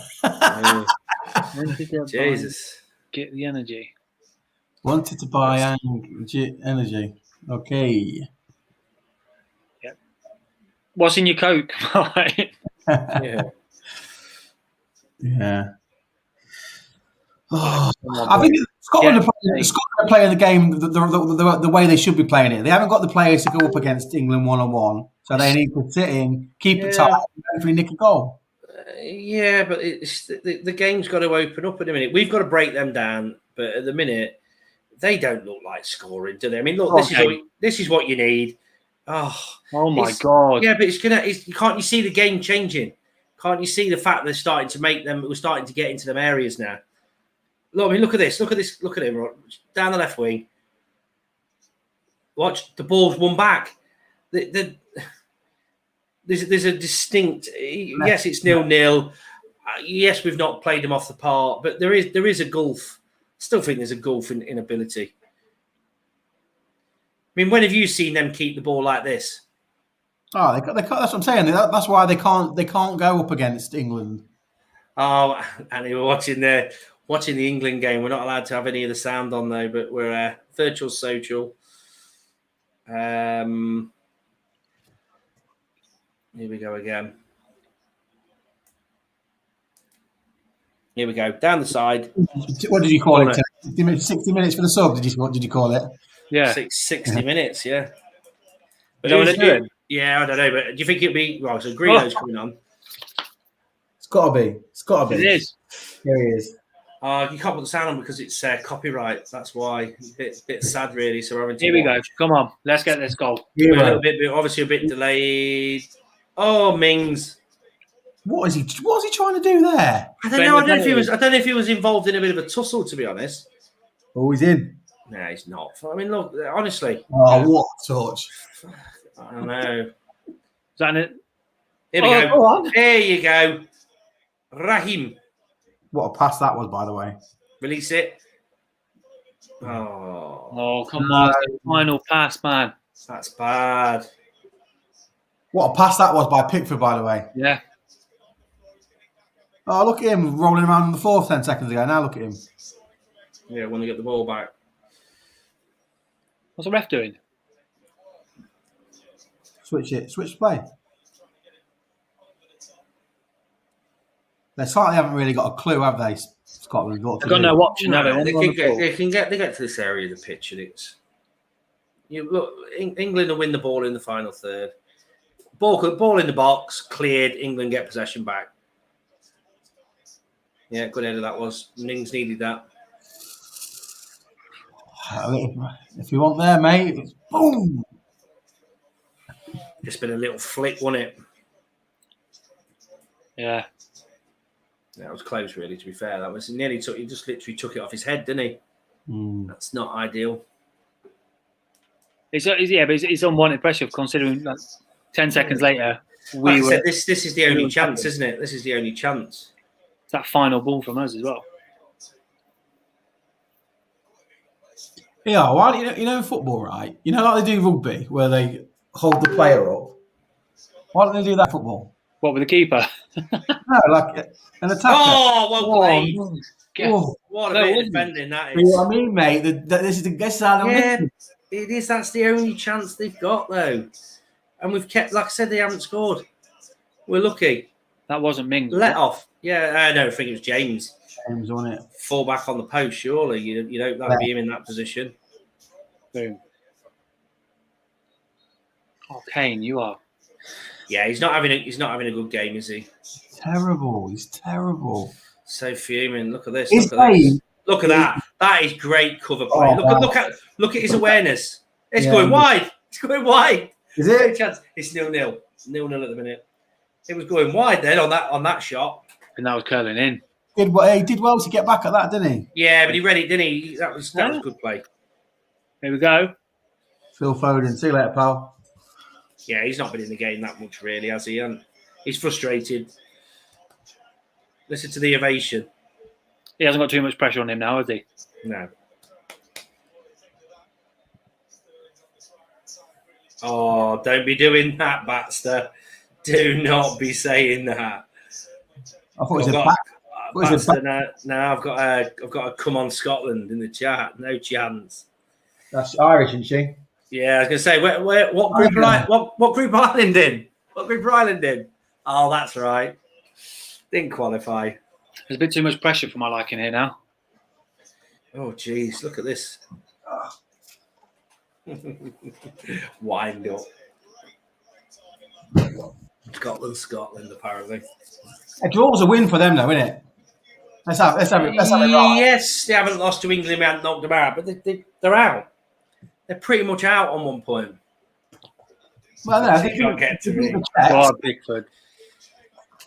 Jesus. Get the energy. Wanted to buy and energy. Okay. Yep. What's in your Coke? Yeah. Yeah. Oh, I think Scotland are playing the game the way they should be playing it. They haven't got the players to go up against England one-on-one, so they need to sit in, keep it tight, and hopefully nick a goal. Yeah, but it's the game's got to open up in a minute. We've got to break them down, but at the minute, they don't look like scoring, do they? I mean, look, this is what you need. Oh my God! Yeah, but can't you see the game changing? Can't you see the fact they're starting to make them? We're starting to get into them areas now. Look, I mean, look at this. Look at him down the left wing. Watch the ball's won back. There's a distinct. Yes, it's 0-0. Yes, we've not played them off the park, but there is a gulf. Still think there's a gulf in ability. I mean, when have you seen them keep the ball like this? Oh, they can't, that's what I'm saying. That's why they can't go up against England. Oh, and we're watching the England game. We're not allowed to have any of the sound on though, but we're virtual social. Here we go again. Here we go down the side. What did you call it? 60 minutes for the sub. What did you call it? Yeah, 60 minutes. Yeah. But yeah, I don't know. But do you think it'd be right? So Greeno's coming on. It's got to be. It is. Here he is. You can't put the sound on because it's copyright. That's why. Bit sad, really. So we're having to. Here we go. Come on, let's get this goal. We're a little bit, obviously, a bit delayed. Oh, Mings. What is he trying to do there? I don't know. I don't know if he was involved in a bit of a tussle, to be honest. Oh, he's in. No, he's not. I mean, look, honestly. Oh, what a touch! I don't know. Is that it? Here we go. There you go. Raheem. What a pass that was, by the way. Release it. Oh, come on. Final pass, man. That's bad. What a pass that was by Pickford, by the way. Yeah. Oh, look at him rolling around on the floor 10 seconds ago. Now look at him. Yeah, when they get the ball back. What's the ref doing? Switch play. They certainly haven't really got a clue, have they, Scotland? They've got no option, have they? They get to this area of the pitch and it's You look, England will win the ball in the final third. Ball in the box, cleared. England get possession back. Yeah, good header that was. Mings needed that. If you want there, mate, it's boom. Just been a little flick, wasn't it? Yeah. That was close, really. To be fair, that was nearly took. He just literally took it off his head, didn't he? That's not ideal. It's unwanted pressure considering 10 seconds later Like I said, this is the only chance, isn't it? This is the only chance. It's that final ball from us as well. Yeah, well, you know in football, right? You know, like they do rugby, where they hold the player up. Why don't they do that in football? What with the keeper? No, like an attacker. Oh, well played. Oh, What a bit of defending that you know is. what I mean, mate? This is how they'll Yeah, miss it is. That's the only chance they've got, though. And we've kept, like I said, they haven't scored. We're lucky. That wasn't Mings. Let off. Yeah, no, I think it was James. James on it. Fall back on the post, surely. You don't that'd be him in that position. Boom. Oh, Kane, you are. Yeah, he's not having a good game, is he? Terrible. He's terrible. So fuming. Look at this. His Look at this. game- Look at that. That is great cover play. Oh, Look at his awareness. It's Yeah. going wide. It's going wide. Is Great it? chance. It's 0-0. 0-0 at the minute. It was going wide then on that shot. And that was curling in. He did well to get back at that, didn't he? Yeah, but he read it, didn't he? That was good play. Here we go. Phil Foden. See you later, pal. Yeah, he's not been in the game that much, really, has he? And he's frustrated. Listen to the ovation. He hasn't got too much pressure on him now, has he? No. Oh, don't be doing that, Baxter. Do not be saying that. I thought it was I've a got- back. What is it, Baxter, now I've got a come on Scotland in the chat. No chance. That's Irish, isn't she? Yeah, I was gonna say what group what group are Ireland in? What group are Ireland in? Oh, that's right. Didn't qualify. There's a bit too much pressure for my liking here now. Oh, jeez, look at this. Wind up. Scotland, apparently. A draw's a win for them, though, isn't it? Let's have it right. Yes, they haven't lost to England. We haven't knocked them out, but they're out. They're pretty much out on one point. Well, no, You can't get to me. God, Bigford.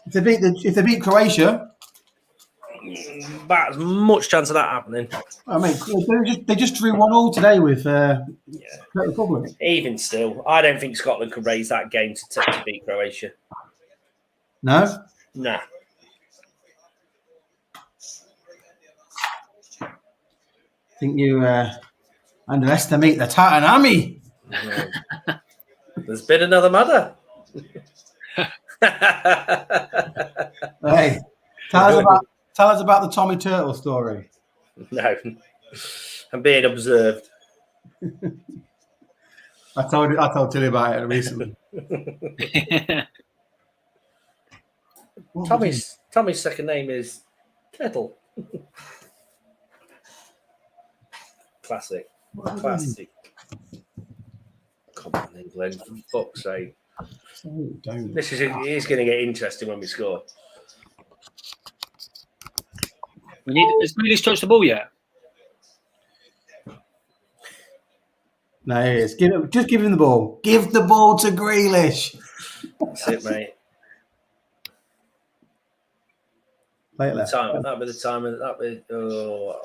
If they beat Croatia, About as much chance of that happening. I mean, they just drew 1-1 today with Czech Republic. Even still, I don't think Scotland could raise that game to beat Croatia. No, Nah. I think you underestimate the Titan Army. There's been another mother. Hey, tell us about the Tommy Turtle story. No. I'm being observed. I told Tilly about it recently. Tommy's second name is Kettle. Classic. Come on, England, for fuck's sake. This is going to get interesting when we score. Has Grealish touched the ball yet? No, it is. Just give him the ball. Give the ball to Grealish. That's it, mate. Play it left. That'll be the time. That'll be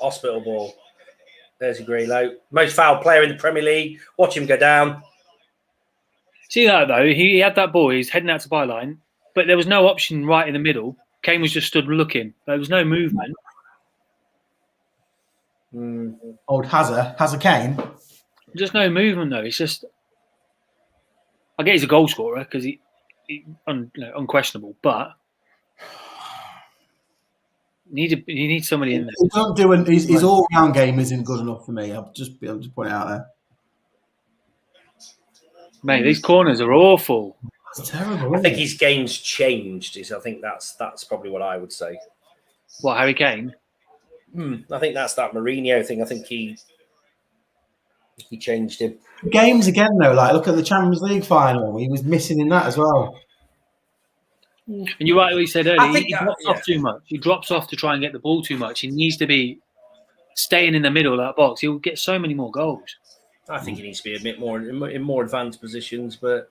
hospital ball. There's a Grealo. Most foul player in the Premier League. Watch him go down. See that though? He had that ball. He's heading out to byline, but there was no option right in the middle. Kane was just stood looking. There was no movement. Old Hazard Kane. Just no movement though. It's just. I get he's a goal scorer because he unquestionable, but you need somebody in there. He's not doing his all-round game isn't good enough for me. I'm just putting it out there. Mate, these corners are awful. It's terrible. I think his game's changed. I think that's probably what I would say. What, Harry Kane? I think that's that Mourinho thing. I think He changed him. Games again though, like look at the Champions League final. He was missing in that as well. And you're right what you said earlier. I think, he drops yeah. off too much. He drops off to try and get the ball too much. He needs to be staying in the middle of that box. He'll get so many more goals. I think he needs to be a bit more in more advanced positions, but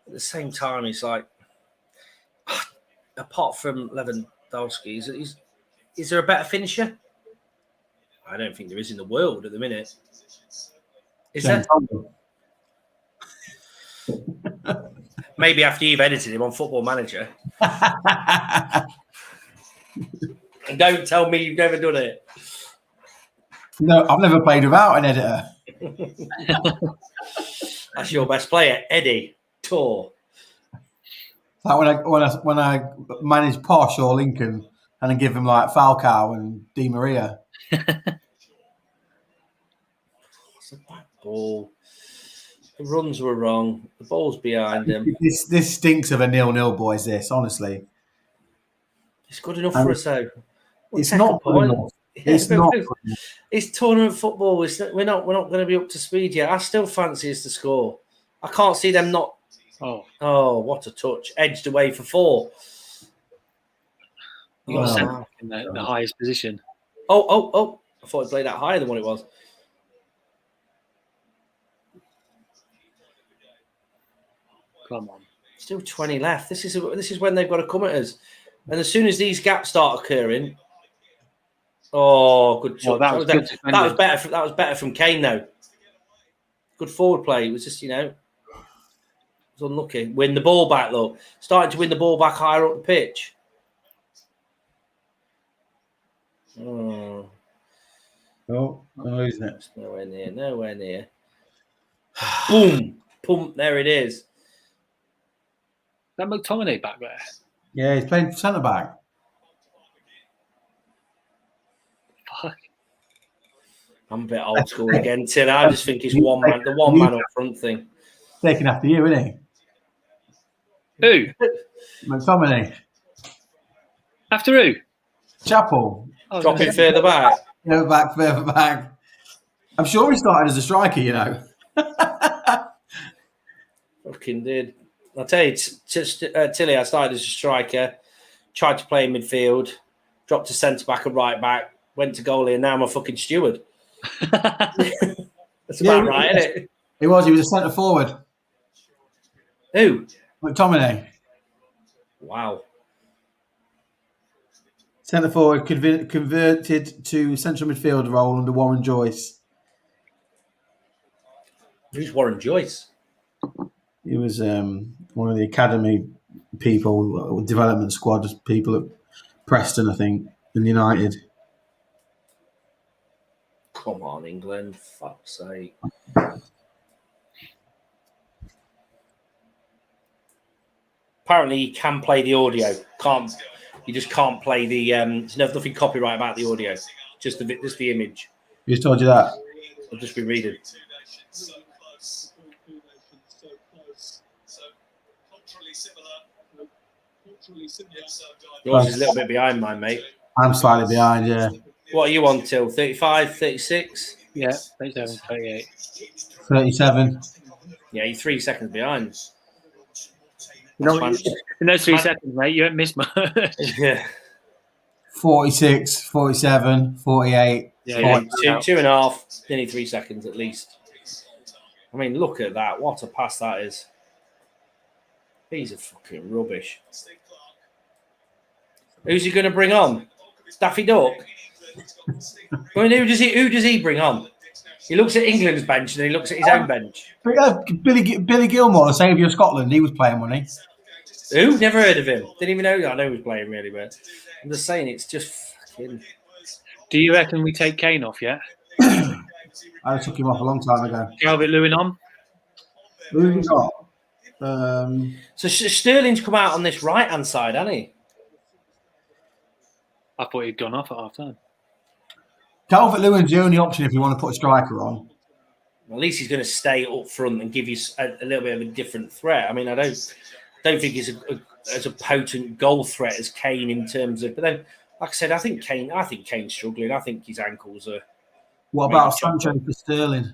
at the same time, he's like, apart from Lewandowski, is there a better finisher? I don't think there is in the world at the minute. Is there? Maybe after you've edited him on Football Manager. And don't tell me you've never done it. No, I've never played without an editor. That's your best player, Eddie Tor. Like when I manage Posh or Lincoln and I give them like Falcao and Di Maria. Ball. The runs were wrong. The ball's behind him. This stinks of a 0-0, boys. This honestly, It's good enough for us though. It's not good enough. It's not. It's tournament football. We're not going to be up to speed yet. I still fancy us to score. I can't see them not. Oh, what a touch! Edged away for 4. You got centre in the highest position. Oh! I thought it played that higher than what it was. Come on. Still 20 left. This is when they've got to come at us. And as soon as these gaps start occurring, good touch. That was better. That was better from Kane though. Good forward play. It was just it was unlucky. Win the ball back though. Starting to win the ball back higher up the pitch. Oh, isn't it? Nowhere near. Boom. Pump. There it is. That McTominay back there. Yeah, he's playing centre back. Fuck. I'm a bit old school again, Till. I just think it's the one man up front thing. Taking after you, isn't he? Who? McTominay. After who? Chappell. Dropping further back. Further back. I'm sure he started as a striker, you know. Fucking did. I'll tell you, Tilly, I started as a striker, tried to play in midfield, dropped to centre back and right back, went to goalie, and now I'm a fucking steward. That's about right, isn't it? He was a centre forward. Who? McTominay. Wow. Centre forward converted to central midfield role under Warren Joyce. Who's Warren Joyce? He was one of the academy people, development squad people at Preston, I think, and United. Come on, England. Fuck's sake. Apparently, you can play the audio. You just can't play the. There's nothing copyright about the audio. Just the image. Who's told you that? I'll just be reading. Yours is a little bit behind mine, mate. I'm slightly behind, yeah. What are you on, Till? 35, 36? Yeah, 37, 38. 37. Yeah, you're 3 seconds behind. In those 3 seconds, mate, you haven't missed much. Yeah. 46, 47, 48. Yeah, 2.5, nearly 3 seconds at least. I mean, look at that. What a pass that is. These are fucking rubbish. Who's he going to bring on? Daffy Duck? I mean, who does he bring on? He looks at England's bench and he looks at his own bench. Billy Gilmore, the saviour of Scotland, he was playing, wasn't he? Who? Never heard of him. Didn't even know. I know he was playing really, but I'm just saying it's just fucking. Do you reckon we take Kane off yet? I took him off a long time ago. Calvert-Lewin on? Who have we got? So Sterling's come out on this right-hand side, hasn't he? I thought he'd gone off at half time. Calvert-Lewin's the only option if you want to put a striker on. At least he's going to stay up front and give you a little bit of a different threat. I mean, I don't think he's as a potent goal threat as Kane in terms of. But then, like I said, I think Kane's struggling. I think his ankles are. What about Sancho for Sterling?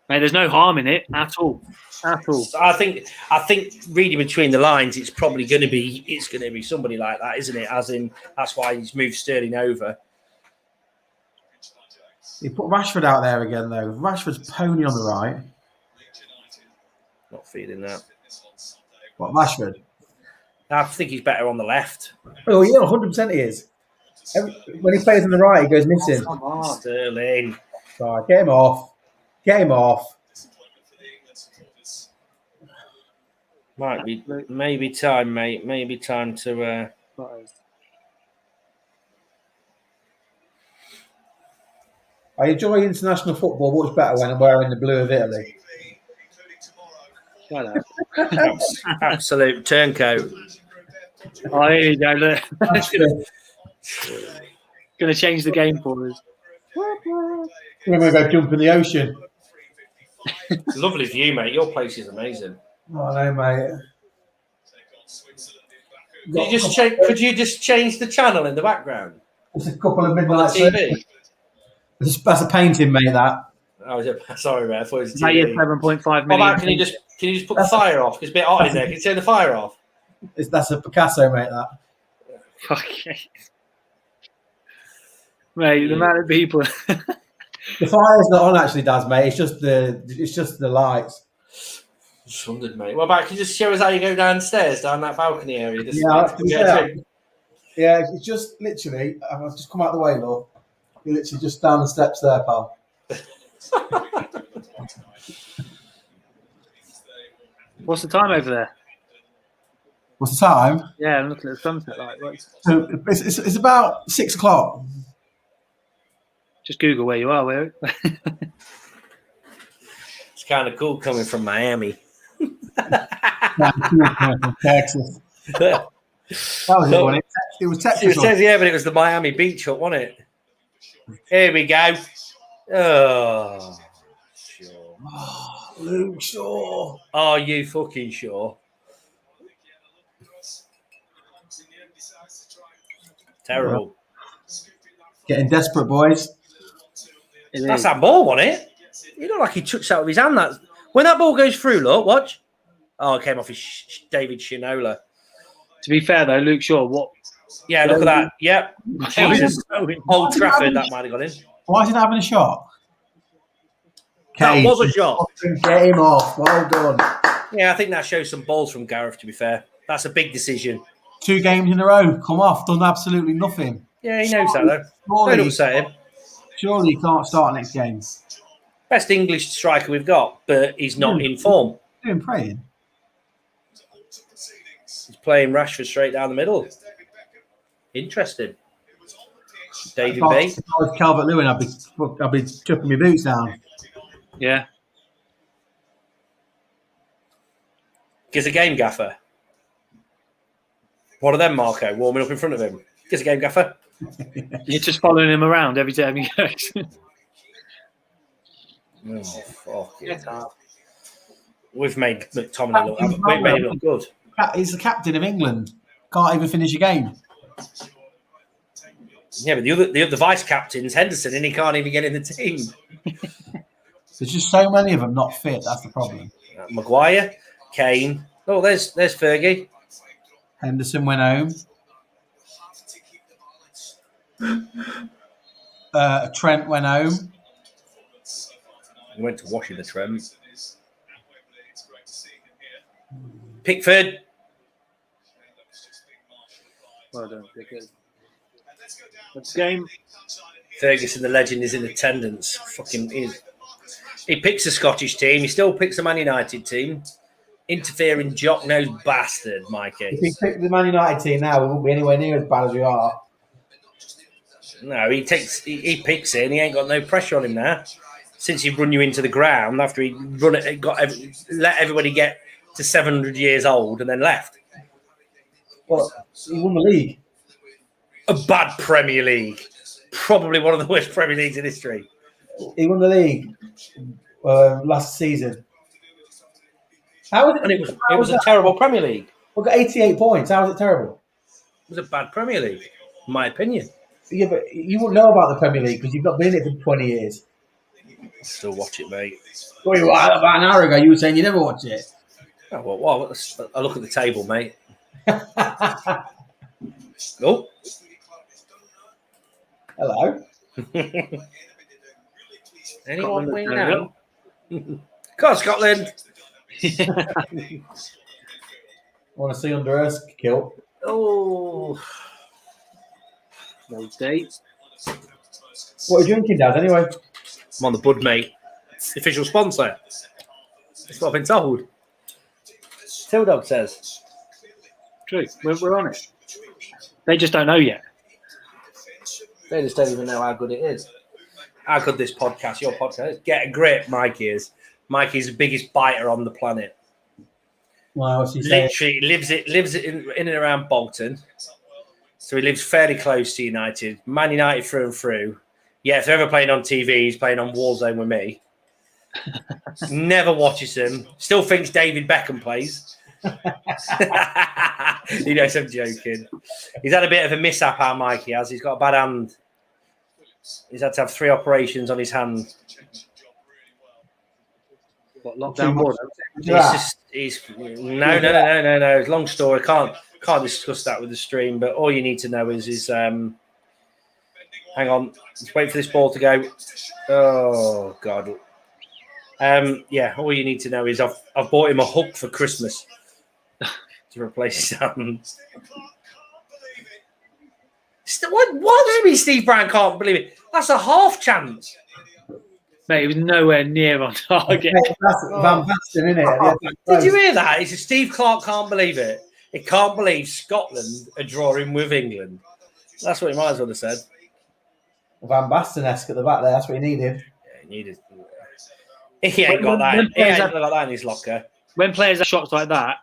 Mate, there's no harm in it at all. At all. I think reading between the lines, it's probably going to be somebody like that, isn't it? As in, that's why he's moved Sterling over. He put Rashford out there again, though. Rashford's pony on the right. Not feeling that. What, Rashford? I think he's better on the left. Oh, yeah, 100% he is. When he plays on the right, he goes missing. Come on, Sterling. Right, get him off. Get him off. Might be maybe time, mate. Maybe time to. I enjoy international football much better when I'm wearing the blue of Italy. Shut up. Absolute turncoat. Oh, here you go. Look. Going to change the game for us. We're going to go jump in the ocean. Lovely view, mate. Your place is amazing. Oh, no, mate. Could you just change the channel in the background? There's a couple of On midnight the TV? That's a painting, mate, that. Oh, sorry, mate. I thought it was Is that your 7.5 What million? about, can you just put the fire off? It's a bit hot in there. Can you turn the fire off? That's a Picasso, mate, that. Okay. Mate, the amount of people. The fire's not on, actually, Daz, mate. It's just the lights. Just wondered, mate. What about, can you just show us how you go downstairs, down that balcony area? Yeah, it's just literally, I've just come out the way, look. You're literally just down the steps there, pal. What's the time over there? What's the time? Yeah, I'm looking at the sunset. Like, So it's about 6 o'clock. just Google where you are. Where? It's kind of cool coming from Miami. Texas. That was it, wasn't it? It was Texas. It says, yeah, but it was the Miami Beach hut, wasn't it? Here we go. Oh, sure. Oh, Luke Shaw. Are you fucking sure? Terrible. Getting desperate, boys. That's that ball, wasn't it? You look like he touched that with his hand. When that ball goes through, look, watch. Oh, it came off his David Shinola. To be fair though, Luke Shaw, what? Yeah, look at that. Yep. Jesus. Old Trafford, that might have got in. Why is he not having a shot? That was a shot. Get him off. Well done. Yeah, I think that shows some balls from Gareth, to be fair. That's a big decision. 2 games in a row. Come off. Done absolutely nothing. Yeah, he knows that, though. Don't upset him. Surely he can't start next game. Best English striker we've got, but he's not in form. Doing praying. He's playing Rashford straight down the middle. Interesting. David B. If I was Calvert-Lewin, I'd be chucking my boots down. Yeah. Gives a game gaffer. One of them, Marco, warming up in front of him. Gives a game gaffer. You're just following him around every time he goes. Oh, fuck it. We've made McTominay look. We've made him look good. He's the captain of England. Can't even finish a game. Yeah, but the other vice captain's Henderson, and he can't even get in the team. There's just so many of them not fit. That's the problem. Maguire, Kane. Oh, there's Fergie. Henderson went home. Trent went home. He went to washing the Trent. Pickford. Well done, Pickford. What's the game? Ferguson, the legend, is in attendance. Fucking is. He picks a Scottish team. He still picks a Man United team. Interfering jock-nosed bastard, Mikey. If he picked the Man United team now, we wouldn't be anywhere near as bad as we are. No, he picks it, and he ain't got no pressure on him now. Since he run you into the ground after he let everybody get to 700 years old and then left. But he won the league. A bad Premier League. Probably one of the worst Premier Leagues in history. He won the league last season. How was it? And it was a terrible Premier League. We got 88 points. How was it terrible? It was a bad Premier League, in my opinion. Yeah, but you wouldn't know about the Premier League because you've not been in it for 20 years. Still watch it, mate. Wait, what, about an hour ago, you were saying you never watch it. Oh, well, I look at the table, mate. Oh. Hello. Anyone Scotland we are know? Come on, Scotland. Want to see under Earth kill? Oh. No date. What are you drinking, Dad? Anyway, I'm on the Bud, mate. The official sponsor. That's what I've been told. Till Dog says. True. We're on it. They just don't know yet. They just don't even know how good it is. How good this podcast, your podcast is. Get a grip, Mikey is. Mikey's the biggest biter on the planet. well, what's he saying? Literally lives in and around Bolton. So he lives fairly close to United. Man United through and through. Yeah, if they're ever playing on TV, he's playing on Warzone with me. Never watches them. Still thinks David Beckham plays. He knows I'm joking. He's had a bit of a mishap, how Mikey has. He's got a bad hand. He's had to have 3 operations on his hand. What, lockdown ward? He's no. Long story. Can't discuss that with the stream. But all you need to know is hang on. Let's wait for this ball to go. Oh God. Yeah. All you need to know is I've bought him a hook for Christmas to replace his hands. What does it mean? Steve Brown can't believe it. That's a half chance. Mate, he was nowhere near on target. That's Van Basten, isn't it? Did you hear that? He said Steve Clark can't believe it. He can't believe Scotland are drawing with England. That's what he might as well have said. Van Basten-esque at the back there. That's what he needed. Yeah, he needed. He ain't got that. He ain't got that in his locker. When players have shots like that,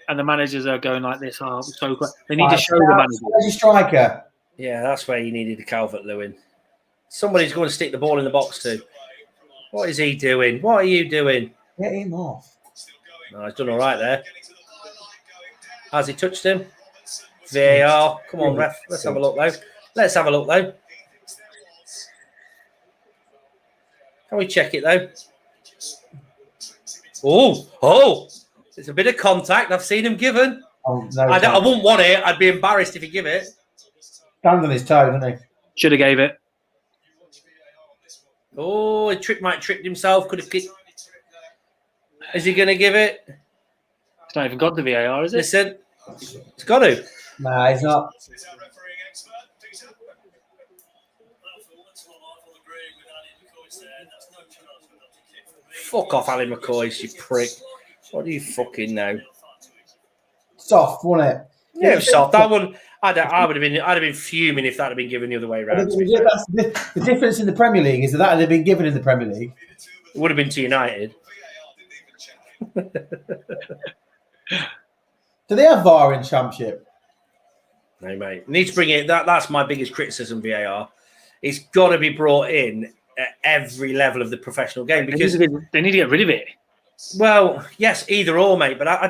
and the managers are going like this, so quick, they need to show the manager. Where's your striker? Yeah, that's where you needed a Calvert-Lewin. Somebody's going to stick the ball in the box too. What is he doing? What are you doing? Get him off. No, he's done all right there. Has he touched him? VAR. Come on, ref. Let's have a look, though. Can we check it, though? Oh! It's a bit of contact. I've seen him given. Oh, no, I wouldn't want it. I'd be embarrassed if he give it. Stands on his toe, doesn't he? Should have gave it. Oh, he might have tripped himself. Could have kicked. Is he going to give it? It's not even got the VAR, is it? Listen, it's got to. Nah, he's not. Fuck off, Ali McCoy, you prick. What do you fucking know? Soft, wasn't it? Yeah, it was soft. That one, I'd have been fuming if that had been given the other way around. The difference in the Premier League is that had been given in the Premier League. It would have been to United. Do they have VAR in Championship? No, mate. Need to bring it. That's my biggest criticism. VAR. It's got to be brought in at every level of the professional game because they need to get rid of it. Well, yes, either or, mate. But I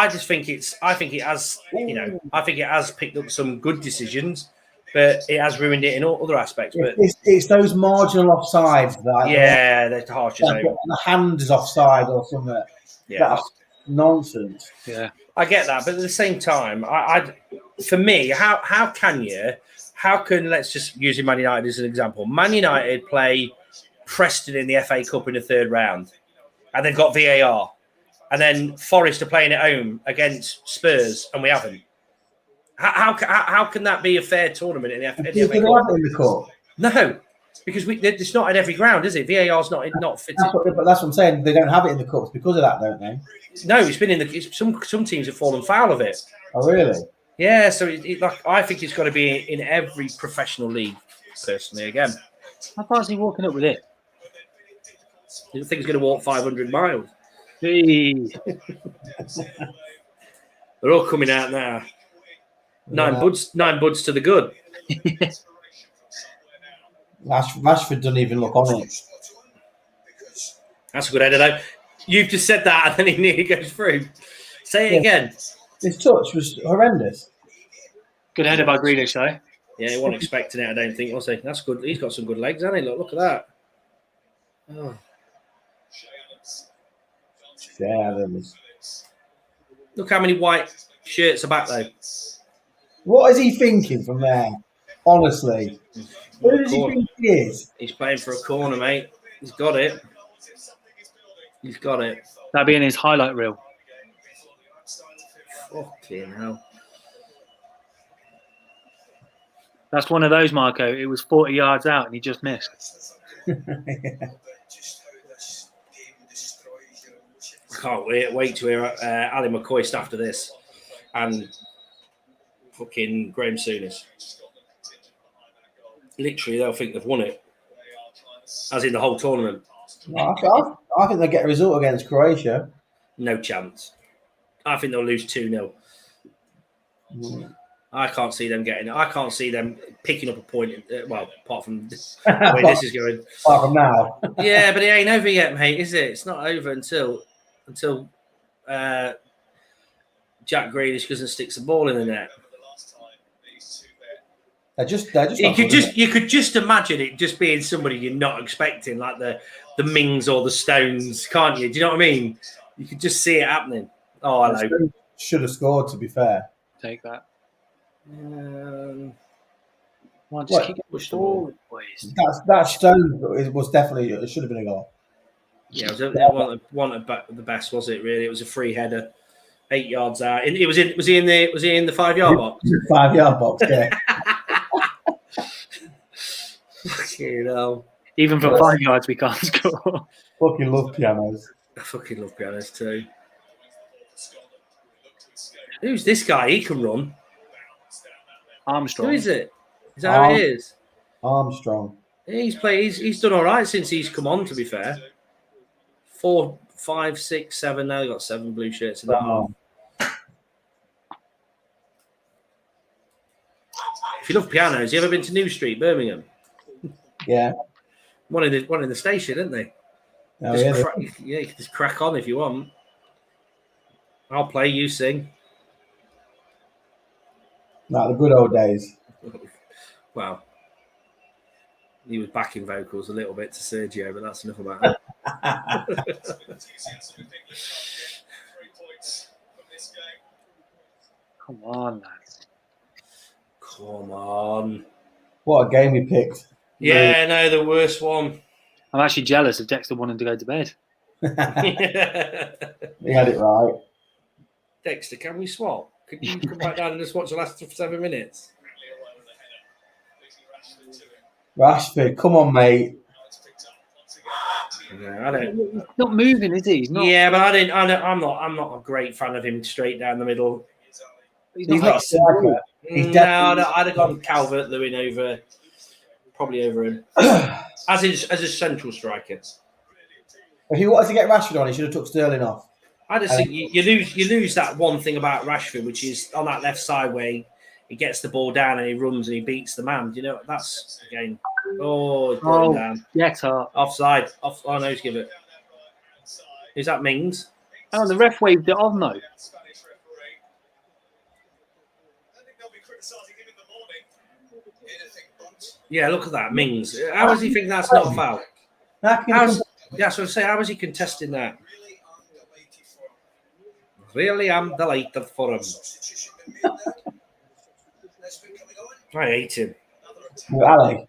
just think I think it has picked up some good decisions, but it has ruined it in all other aspects. But it's those marginal offsides that they're harsh as hell. the hand is offside or something. Yeah, that's nonsense. Yeah, I get that, but at the same time, for me, how can let's just use Man United as an example. Man United play Preston in the FA Cup in the 3rd round, and they've got VAR. And then Forest are playing at home against Spurs, and we haven't. How can that be a fair tournament in the FA Cup? In the cup? No, because it's not in every ground, is it? VAR's not fitted. But that's what I'm saying. They don't have it in the cups because of that, don't they? No, it's been in the. Some teams have fallen foul of it. Oh, really? Yeah, so I think it's got to be in every professional league. Personally, again, how far is he walking up with it? I think he's going to walk 500 miles. Hey. They're all coming out now. Nine buds to the good. Rashford doesn't even look on it. That's a good header, though. You've just said that, and then he nearly goes through. Say it again. His touch was horrendous. Good header by Grealish, though. Yeah, he wasn't expecting it, I don't think, was he? That's good. He's got some good legs, hasn't he? Look at that. Oh. Shea Adams. Look how many white shirts are back though. What is he thinking from there? Honestly, who does he Corner. think he is? He's playing for a corner, mate. He's got it. He's got it. That'd be in his highlight reel. Fucking hell. That's one of those, Marco. It was 40 yards out and he just missed. I can't wait to hear Ali McCoist after this. And fucking Graham Souness. Literally, they'll think they've won it. As in the whole tournament. I think they'll get a result against Croatia. No chance. I think they'll lose 2-0. I can't see them getting it. I can't see them picking up a point. Well, apart from the way this is going. Apart from now. Yeah, but it ain't over yet, mate, is it? It's not over until Jack Grealish goes and sticks the ball in the net. They're just You could just imagine it just being somebody you're not expecting, like the Mings or the Stones, can't you? Do you know what I mean? You could just see it happening. Oh, hello. Should have scored, to be fair. Take that. Um, Well, just What? keep it forward, boys. That Stone was definitely, it should have been a goal. yeah, it was one of the best, was it? Really, it was a free header, 8 yards out. Was he in the 5 yard box? 5 yard box, yeah. You know, Even from 5 yards, we can't score. Fucking love pianos. I fucking love pianos too. Who's this guy? He can run. Armstrong. Who is it? Is that who it is? Armstrong. He's done all right since he's come on. To be fair, 4, 5, 6, 7. Now they've got 7 blue shirts in that half. If you love pianos, you ever been to New Street, Birmingham? Yeah. One in the station, isn't they? Oh, You can just crack on if you want. I'll play, you sing. Like the good old days. Well, he was backing vocals a little bit to Sergio, but that's enough about that. Come on, lads. Come on. What a game we picked. Yeah, no, the worst one. I'm actually jealous of Dexter wanting to go to bed. He had it right. Dexter, can we swap? Could you come back down and just watch the last 7 minutes? Rashford, come on, mate. No, I don't. He's not moving, is he? He's not. Yeah, but I'm not a great fan of him straight down the middle. He's He's not. not a striker. He's No, definitely- I'd have gone Calvert-Lewin probably over him as a central striker. If he wanted to get Rashford on, he should have took Sterling off. I just think you lose that one thing about Rashford, which is on that left side where he gets the ball down and he runs and he beats the man. You know, that's again. Oh, he's brought him down. Get up. Offside. Oh no, he's give it. Is that Mings? Oh, the ref waved it on though. Yeah, look at that, Mings. How does he think that's not a foul? That's what I say. How is he contesting that? Really, I'm delighted for him. I hate him. Ali.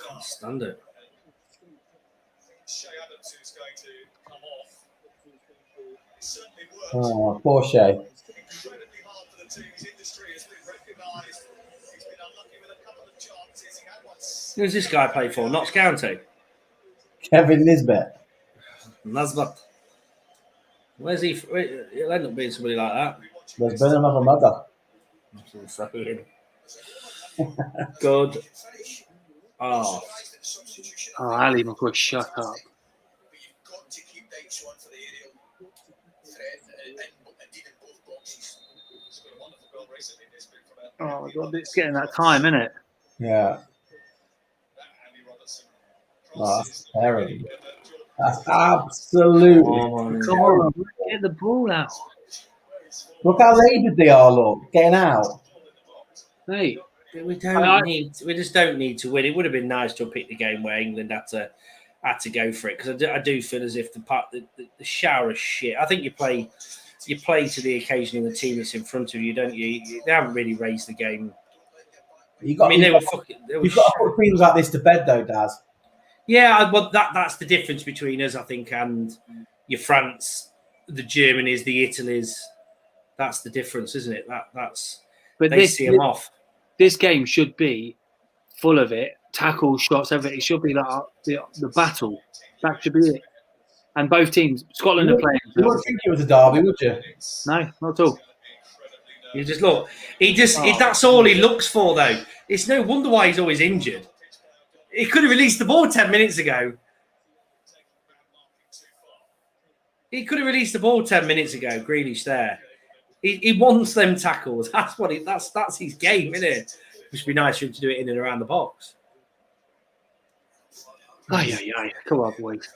Can't stand it. Oh, poor Shea. Who's this guy play for? Notts County? Kevin Nisbet. Nasbat. Where's he? He'll end up being somebody like that. There's been another mother. Good. Oh. Oh, Ali McCoy, shut up. Oh my God, it's getting that time, isn't it? Yeah. Oh, that's terrible. That's absolutely. Come on, get the ball out. Look how laboured they are, look. Getting out. Hey, We just don't need to win. It would have been nice to have picked the game where England had to go for it, because I do feel as if the shower of shit. I think you play to the occasion in the team that's in front of you, don't you? They haven't really raised the game. You've got to put things like this to bed, though, Daz. Yeah, but that's the difference between us, I think, and your France, the Germanys, the Italys. That's the difference, isn't it? But they see them off. This game should be full of it, tackles, shots, everything. It should be like the battle. That should be it. And both teams, Scotland are playing. You wouldn't think it was a derby, would you? No, not at all. You just look. That's all he looks for, though. It's no wonder why he's always injured. He could have released the ball 10 minutes ago. Grealish there. He wants them tackles. That's his game, isn't it? It would be nice for him to do it in and around the box. Aye. Come on, boys.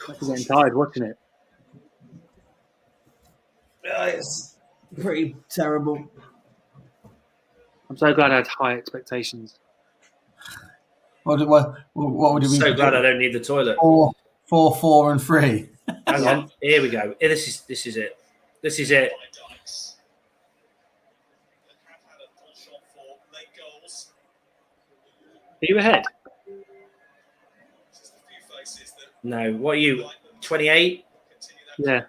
I'm getting tired watching it. It's pretty terrible. I'm so glad I had high expectations. What would it be? So glad I don't need the toilet. 4, 4, and 3. Hang on. Here we go. This is it. This is it. Are you ahead? No. What are you? 28? Yeah.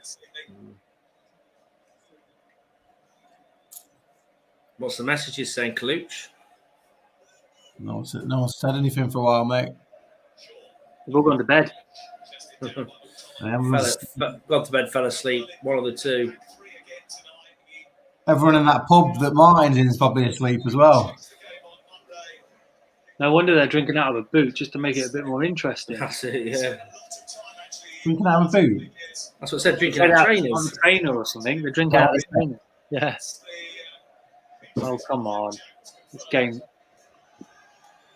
What's the messages saying, Kaluch? No one said anything for a while, mate. We've all gone to bed. Gone to bed, fell asleep. One of the two. Everyone in that pub that Martin's in is probably asleep as well. No wonder they're drinking out of a boot just to make it a bit more interesting. That's it, yeah. Drinking out of a boot? That's what I said, drinking out of trainers. On a trainer or something. They're drinking out of a trainer. Yes. Oh, come on. This game.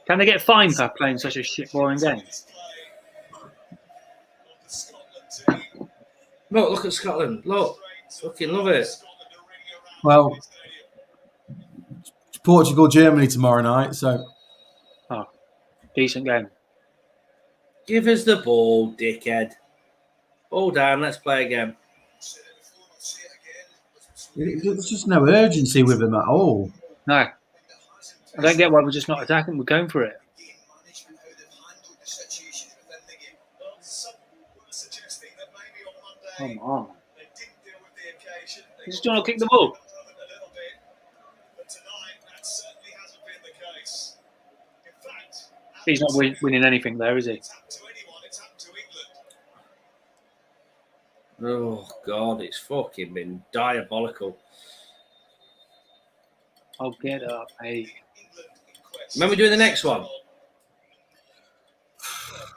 Can they get fined for playing such a shit, boring game? Look at Scotland. Look. Fucking love it. Well, it's Portugal, Germany tomorrow night, so. Oh, decent game. Give us the ball, dickhead. Ball down, let's play again. There's just no urgency with them at all. No. I don't get why we're just not attacking. We're going for it. Come on. You just want to kick the ball. He's not winning anything there, is he? Oh, God, it's fucking been diabolical. Oh, get up, hey. When we doing the next one?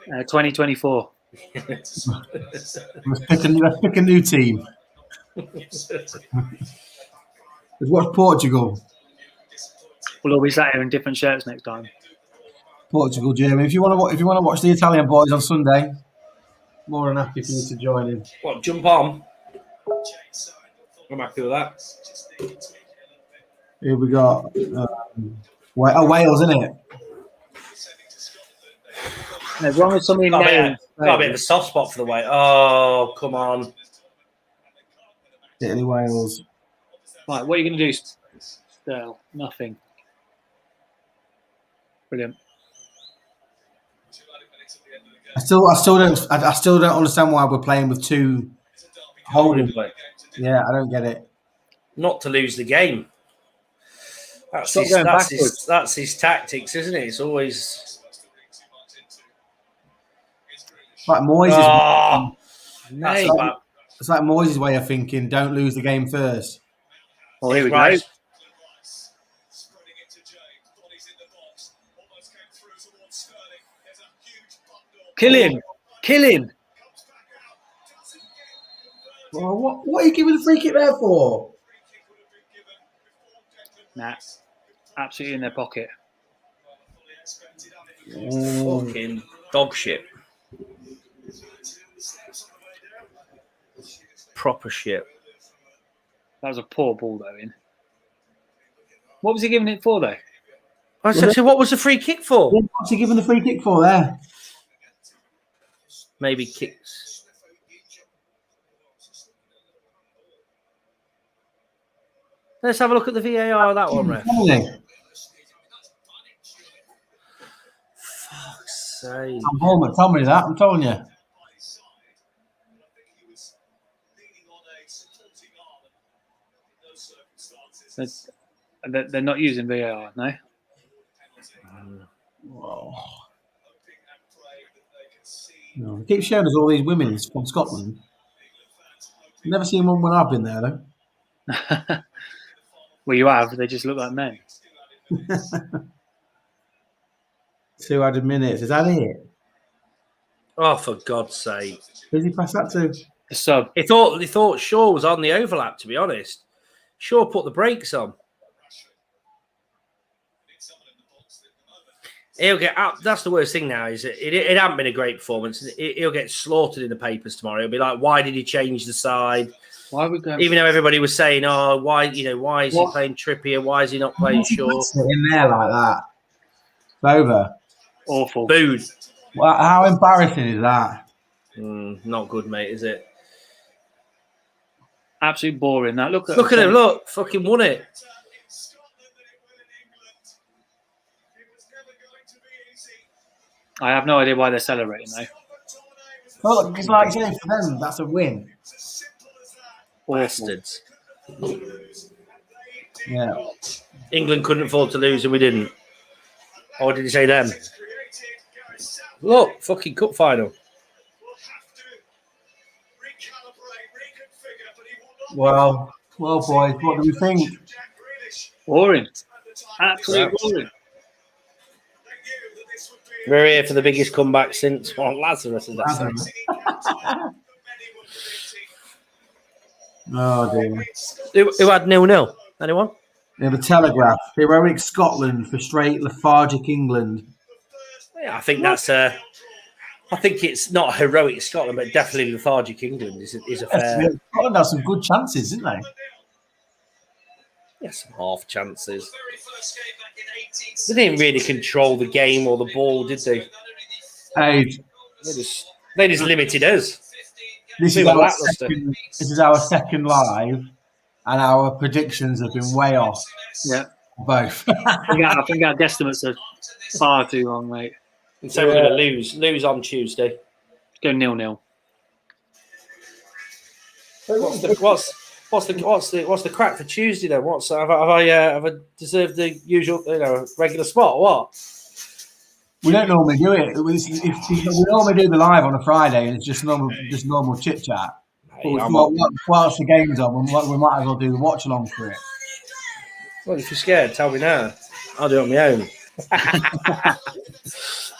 2024. Let's pick a new team. Let's watch Portugal. We'll all be sat here in different shirts next time. Portugal, Germany. If you want to watch the Italian boys on Sunday, more than happy for you to join in. What, jump on? I'm happy with that. Here we got Wales, isn't it? As long as somebody Got nails. a bit of a soft spot for the way. Oh, come on. Italy, Wales. Right, what are you going to do, Sterl? Nothing. Brilliant. I still don't understand why we're playing with two holding. Yeah, I don't get it. Not to lose the game. That's his tactics, isn't it? It's always like Moyes. Oh, it's like Moyes' way of thinking. Don't lose the game first. Well, here we go. Kill him! Kill him! Well, what are you giving the free kick there for? Nah, absolutely in their pocket. Fucking dog shit. Proper shit. That was a poor ball, though, in. What was he giving it for, though? I said, so what was the free kick for? What's he giving the free kick for there? Maybe kicks. Let's have a look at the VAR of that one, ref. Fuck's sake. I'm Bournemouth, tell me that. I'm telling you. They're not using VAR, no? Whoa. No, it keeps showing us all these women from Scotland. Never seen one when I've been there, though. Well, you have. They just look like men. 200 minutes. Is that it? Oh, for God's sake. Who's he pass that to? The sub. He thought Shaw was on the overlap, to be honest. Shaw put the brakes on. He'll get up. That's the worst thing now. Is it hasn't been a great performance. He'll get slaughtered in the papers tomorrow. It'll be like, why did he change the side? Why would go? Even though everybody was saying, "Oh, why is he playing Trippier? Why is he not playing Shaw?" In there like that. It's over. Awful. Booed. Well, how embarrassing is that? Not good, mate. Is it? Absolutely boring. That look Look at him. Look, fucking won it. I have no idea why they're celebrating though. Well, it's like saying for them, that's a win. Bastards. Yeah. England couldn't afford to lose, and we didn't. Or did you say them? Look, fucking cup final. Well, boys, what do we think? Boring. Absolutely boring. We're here for the biggest comeback since Lazarus. Is that sense? Oh, dear. Who had 0-0? Anyone? Yeah, the Telegraph. Heroic Scotland for straight lethargic England. Yeah, I think that's I think it's not heroic Scotland, but definitely lethargic England is a fair. Scotland had some good chances, didn't they? Yeah, some half chances. They didn't really control the game or the ball, did they? Hey, They just limited us. this We is, were our lacklustre. second live, and our predictions have been way off. Yeah. Both. I think our guesstimates are far too long, mate. And so we're going to lose on Tuesday. Go 0-0. What's the crack for Tuesday then? Have I deserved the usual regular spot or what? We don't normally do it. We normally do the live on a Friday, and it's just normal chit chat. Hey, Whilst the game's on, we might as well do the watch along for it. Well, if you're scared, tell me now. I'll do it on my own.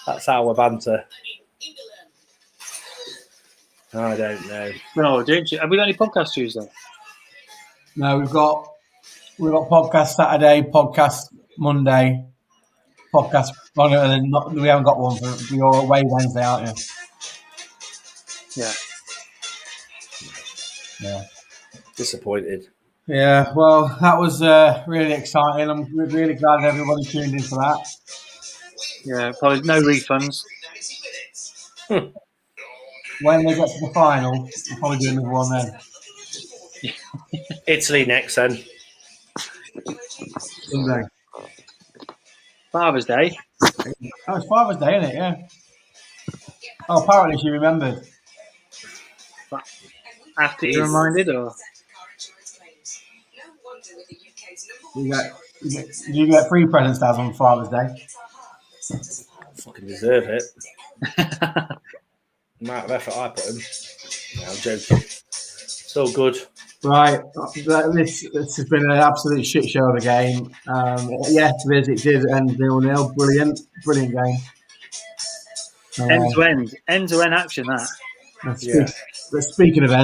That's our banter. I don't know. No, don't you? Have we got any podcast Tuesday? No, we've got podcast Saturday, podcast Monday, podcast. Oh, no, and then we haven't got one for your away Wednesday, aren't you? Yeah. Yeah. Disappointed. Yeah. Well, that was really exciting. I'm really glad everybody tuned in for that. Yeah. Probably no refunds. When they get to the final, we'll probably do another one then. Italy next then. Sunday. Father's Day. Oh, it's Father's Day, isn't it? Yeah. Oh, apparently she remembered. After you're reminded, or you get free presents Dad, on Father's Day. Fucking deserve it. Amount of effort I put in. No, I'm joking. It's all good. Right, this has been an absolute shit show of a game. Yes, it did end 0-0. Brilliant game. end to end action. That. Speaking of end.